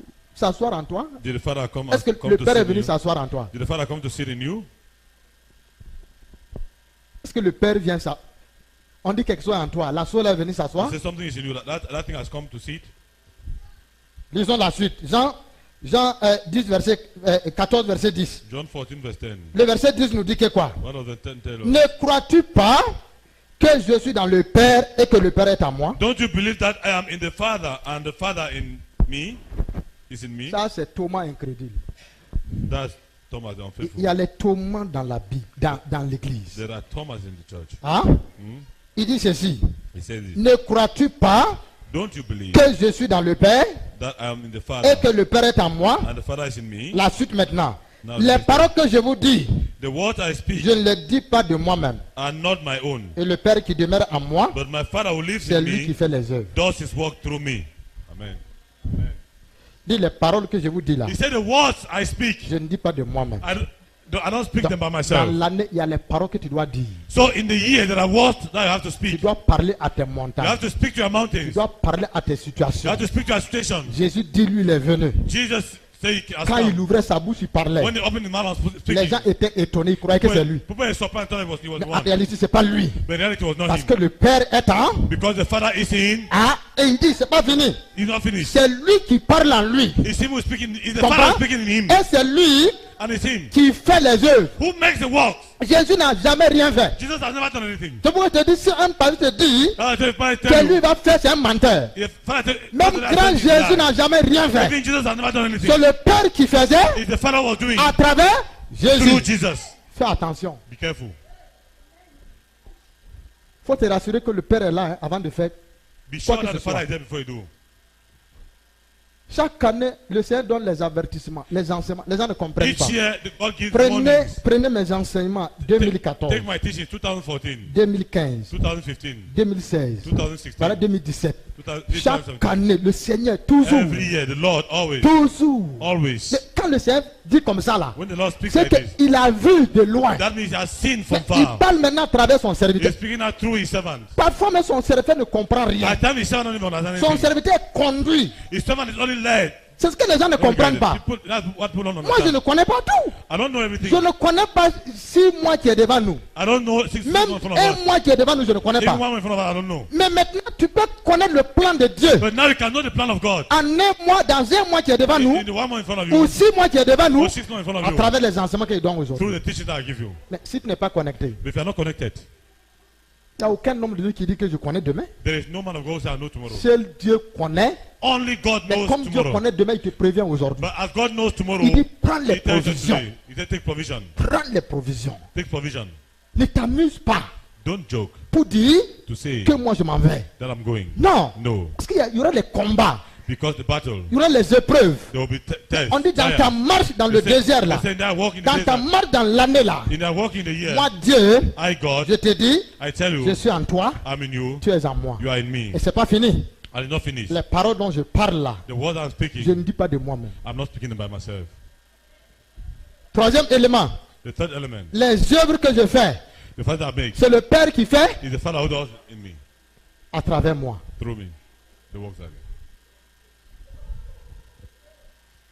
en toi. Did the Father come, Est-ce que come le to Père sit est in venu you? s'asseoir en toi? Did the Father come to sit in you? Est-ce que le Père vient ça? On dit quelque chose en toi. La soeur est venue s'asseoir. Say something is in you. That thing has come to sit. Lisons la suite. Jean 10, verset 14, verset 10. John 14 verse 10. Le verset 10 nous dit que quoi? What does the 10 tell us? Ne crois-tu pas que je suis dans le Père et que le Père est en moi? Don't you believe that I am in the Father and the Father in me? Is in me? Ça, c'est Thomas incrédule. That's Thomas the Il unfaithful. y a les Thomas dans la Bible, dans l'église. There are Thomas in the church. Hein? Il dit ceci. He says this. Ne crois-tu pas Don't you believe que je suis dans le Père that I am in the et Father que le Père est en moi? and the Father is in me? La suite maintenant. Now Les listen. paroles que je vous dis, The words I speak je ne les dis pas de moi-même. are not my own, Et le Père qui demeure en moi, but my Father who lives c'est in lui qui me fait les œuvres. does his work through me. Amen. Dis les paroles que je vous dis là. He said the words I speak, Je ne dis pas de moi-même. I don't speak them by Dans myself. l'année, il y a les paroles que tu dois dire. So in the year there are words that you have to Tu speak. dois parler à tes You have montagnes. to speak to your Tu mountains. dois parler à tes You situations. have to speak to your situation. Jésus dit, lui, il est venu. Jesus said he has Quand il come. ouvrait sa bouche, il parlait. When he opened his mouth and was Les speaking, gens étaient étonnés, ils croyaient que c'est lui. people were surprised and thought he was Mais the en one. réalité, c'est pas lui. But in reality it was not Parce him. que le Père est en. Because the Father is in, Ah, et il dit, c'est pas fini. he's not finished. C'est lui qui parle en lui. It's him who's speaking, it's the Comprends? Father speaking in him. Et c'est lui And it's him qui fait les œuvres. who makes the works. Jésus n'a jamais rien fait. Jesus has never done anything. C'est pourquoi je te dis, si un pasteur te dit So if I que tell lui you, va faire, c'est un menteur. if Father Même grand Jésus n'a jamais rien fait. even Jesus has never done anything. C'est le Père qui faisait It's the Father was doing à travers through Jésus. Jesus. Fais attention. Be careful. Il faut te rassurer que le Père est là hein, avant de faire. Be sure que that ce the Father soit. is there before you do. Chaque année, le Seigneur donne les avertissements, les enseignements. Les gens ne comprennent Each pas. year, God gives Prenez, warnings. prenez mes enseignements 2014, Take my teachings 2014, 2015, 2015, 2016, 2016, voilà 2017. 2017. Chaque année, le Seigneur, toujours, Every year, the Lord always, toujours. always. Mais quand le Seigneur dit comme ça là, When the Lord speaks c'est like this, qu'il a vu de loin. that means he has seen Mais from il far. parle maintenant à travers son He's serviteur. speaking out through his servant. Parfois même son serviteur ne comprend rien. By the time his servant don't even understand Son anything, serviteur est conduit. his servant is only led C'est ce que les gens ne comprennent pas. That's what people don't Moi, je ne understand. connais pas tout. I don't know everything. Je ne connais pas 6 mois qui est devant nous. I don't know 6 Même months in front of un us. mois qui est devant nous, je ne connais Even pas. 1 month in front of us, I don't know. Mais maintenant, tu peux connaître le plan de Dieu. But now you can know the plan of God. En un mois, dans un mois qui est devant nous, In the 1 month in front of ou you, 6 mois qui est devant nous, or 6 months in front of à you, travers les enseignements qu'il donne through aujourd'hui. the teaching that I give you. Mais si tu n'es pas connecté, But if you are not connected, il n'y a aucun homme de Dieu qui dit que je connais demain. there is no man of God who say I know tomorrow. Seul Dieu connaît. Only God Mais knows comme Dieu tomorrow. connaît demain, il te prévient aujourd'hui. But as God knows tomorrow, Il dit prends les He tells you provisions. today. He said take provision. Prends les provisions. Take provision. Ne t'amuse pas Don't joke pour dire to say que moi je m'en vais. that I'm going. Non. No. Parce qu'il y aura les combats. Because the battle, Il y aura les épreuves. there will be tests. On dit dans ta marche dans le désert là. They say that walk in the Dans ta desert. marche dans l'année là. In that walk in the year, Moi Dieu, I God, je te dis, I tell je you, suis en toi, I'm in you, tu es en moi. you are in me. Et c'est pas fini. I did not finish. Les paroles dont je parle là, The words I'm je speaking, ne dis pas de moi-même. I'm not speaking them by myself. Troisième élément, The third element, les œuvres que je fais, the Father that makes, c'est le Père qui fait is the Father who does in me, à travers moi. through me, the works I do.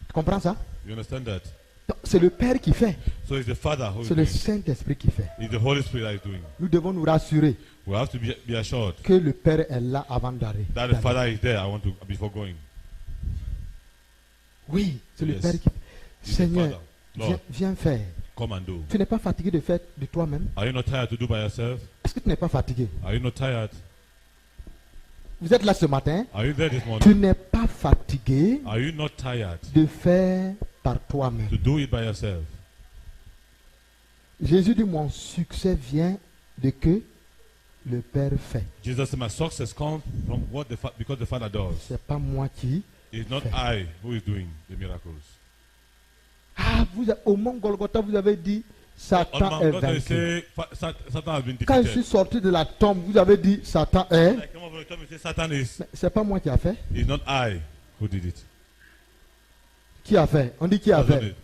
Tu comprends ça? You understand that? Donc, c'est le Père qui fait. So it's the Father who is C'est le doing. Saint-Esprit qui fait. It's the Holy Spirit that is doing. Nous devons nous rassurer We have to be assured que le Père est là avant d'arriver. that the Father is there. I want to before going. Oui, c'est le Yes. Père qui fait. He's the Seigneur, Father. Lord, viens faire. come and do. Tu n'es pas fatigué de faire de toi-même? Are you not tired to do by yourself? Est-ce que tu n'es pas fatigué? Are you not tired? Vous êtes là ce matin? Are you there this Tu morning? n'es pas fatigué Are you not tired de faire par toi-même. to do it by yourself? Jésus dit, mon succès vient de que le Père fait. Jesus said, my success comes from what because the Father does. C'est pas moi qui. It's not Fait. I who is doing the miracles. Ah, au mont Golgotha, vous avez dit, On Satan est Mount God, they vaincu. say Satan has been Quand je suis defeated. sorti de la tombe, vous avez dit, Satan est. Like, come over, come and say Satan is. Mais c'est pas moi qui a fait. It's not I who did it. Qui a fait? On dit qui Who a has done fait. it?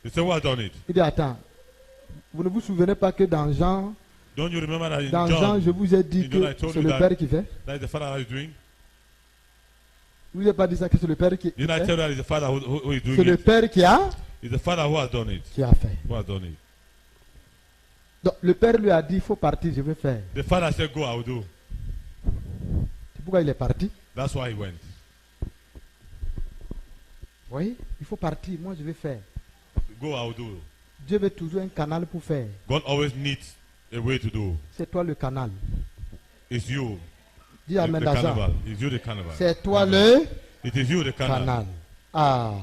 They say who has done it? Il dit, attends, vous ne vous souvenez pas que dans Jean, Don't you remember that in dans Jean, John, je vous ai dit in John, I que told c'est you le that- Père qui fait. that is the Father that is doing? Vous n'avez pas dit ça que c'est le Père qui Didn't I fait. tell you that it's the Father who is C'est doing le it? Père qui a It's the Father who has done it. fait. Who has done it? Donc le Père lui a dit, il faut partir, je vais faire. The Father said, go, I will do. C'est pourquoi il est parti. That's why he went. Vous voyez, il faut partir, moi je vais faire. Go, I will do. Dieu veut toujours un canal pour faire. God always needs a way to do. C'est toi le canal. It's you, Dis the Amen à ça. carnival. It's you, the carnival. C'est toi le It is you, the carnival. canal. Ah,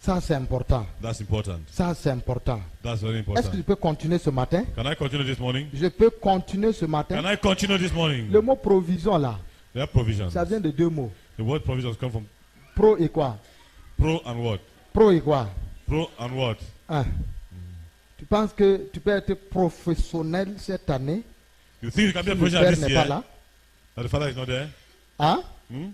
ça c'est important. That's important. Ça c'est important. That's very Est-ce que je important. peux continuer ce matin? Can I continue this morning? Je peux continuer ce matin. Can I continue this morning? Le mot provision là, There are provisions. ça vient de deux mots. The word provisions come from Pro et quoi? pro and what? Pro et quoi? Pro and what? Hein? Tu penses que tu peux être professionnel cette année You think you can be a si le professional Père this n'est pas year? là? That the Father is not there? Hein? Hmm?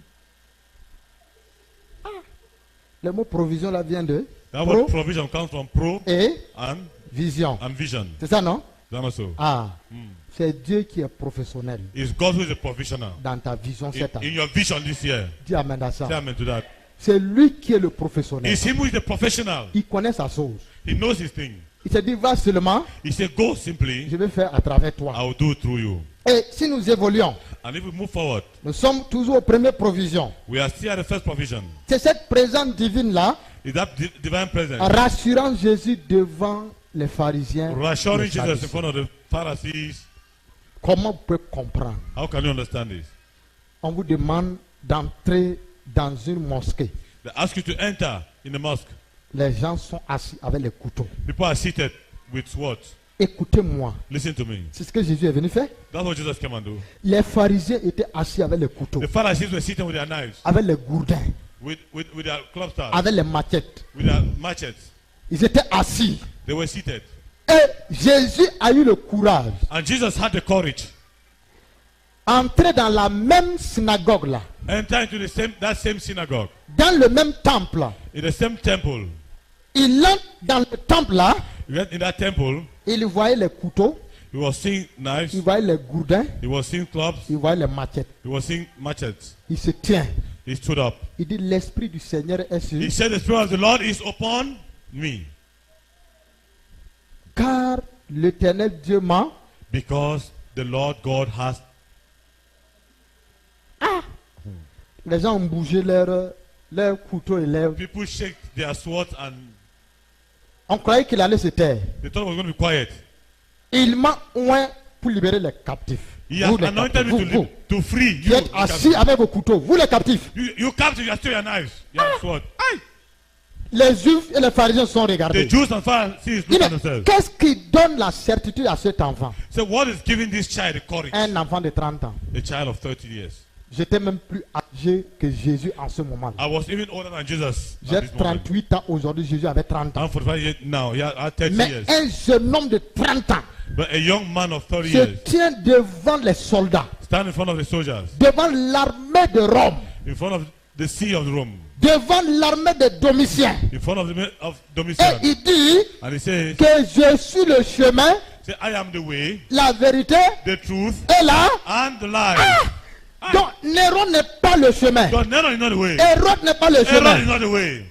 Le mot provision là vient de That Pro. word provision comes from pro et and vision. vision. C'est ça, non? Is that not so? Ah, Hmm. c'est Dieu qui est professionnel It's God who is a professional. dans ta vision cette In année. your vision this year. Dis Amen à ça. Say amen to that. C'est lui qui est le professionnel. It's him who is the professional. Il connaît sa chose. He knows his thing. Il se dit, va seulement, He said, go simply. je vais faire à travers I toi. will do it through you. Et si nous évoluons, And if we move forward, nous sommes toujours aux premières provisions. we are still at the first provision. C'est cette présence divine-là, Is that divine presence? rassurant Jésus devant les pharisiens. Reassuring les Jesus in Sadducéens. front of the Pharisees. Comment vous pouvez comprendre? How can you understand this? On vous demande d'entrer dans une mosquée. They ask you to enter in the mosque. Les gens sont assis avec les couteaux. People are seated with swords. Écoutez-moi. Listen to me. C'est ce que Jésus est venu faire. That's what Jesus came and do. Les pharisiens étaient assis avec les couteaux, The Pharisees were sitting with their knives, avec les gourdins, with their club stars, avec les machettes. with their machetes. Ils étaient assis. They were seated. Et Jésus a eu le courage And Jesus had the courage. d'entrer dans la même synagogue là, Enter into that same synagogue, dans le même temple. in the same temple. Il entre dans le temple là, He went in that temple. il voyait les couteaux, He was seeing il knives. voyait les gourdins, He was seeing clubs. il voyait les machettes. He was seeing machetes. Il se tient. He stood up. Il dit, l'Esprit du Seigneur est sur. He said, the Spirit of the Lord is upon me. Car l'Éternel Dieu m'a. Because the Lord God has. Les gens ont bougé leurs couteaux et leurs. People shake their swords and On croyait qu'il allait se taire. they thought it was going to be quiet. Il m'a oint pour libérer les captifs. He Vous, has les anointed captifs, me vous. to free Qui you. êtes assis avec vos couteaux, vous les captifs. You captive, you are still your knives. You have sword. Les Juifs et les pharisiens sont regardés. The Jews and Pharisees Il look at dit, themselves. qu'est-ce qui donne la certitude à cet enfant? So what is giving this child the courage? Un enfant de 30 ans. A child of 30 years. J'étais même plus âgé que Jésus en ce moment. I was even older than Jesus. J'ai At this moment. 38 ans aujourd'hui, Jésus avait 30 ans. I'm 45 years now. He had 30 Mais years. un jeune homme de 30 ans But a young man of 30 se years tient devant les soldats, stand in front of the soldiers, devant l'armée de Rome, in front of the sea of Rome, devant l'armée de Domitien. in front of Et Domitian. il dit And he says, que je suis le chemin, say, I am the way, la vérité the truth, et la. and the life. Donc Néron n'est pas le chemin. God, Nero is not the way. Hérode n'est pas le Herod chemin. is not the way.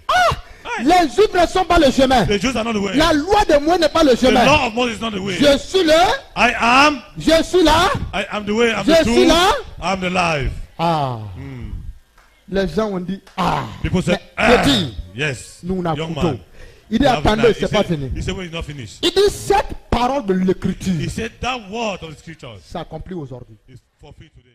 Les Juifs ne sont pas le chemin. The Jews are not the way. La loi de Moïse n'est pas le The chemin. law of Moses is not the way. Je suis le, je suis là. I am the way, I'm Je the suis truth, là. I'm the life. Ah. Les gens ont dit, ah. People say, Mais petit, yes, nous on a young couteau. man. Il dit, You have a attendez, knife. c'est pas fini. He said, well, it's not finished. Il dit, cette parole de He l'écriture said, that word of the scriptures s'accomplit aujourd'hui. is fulfilled today.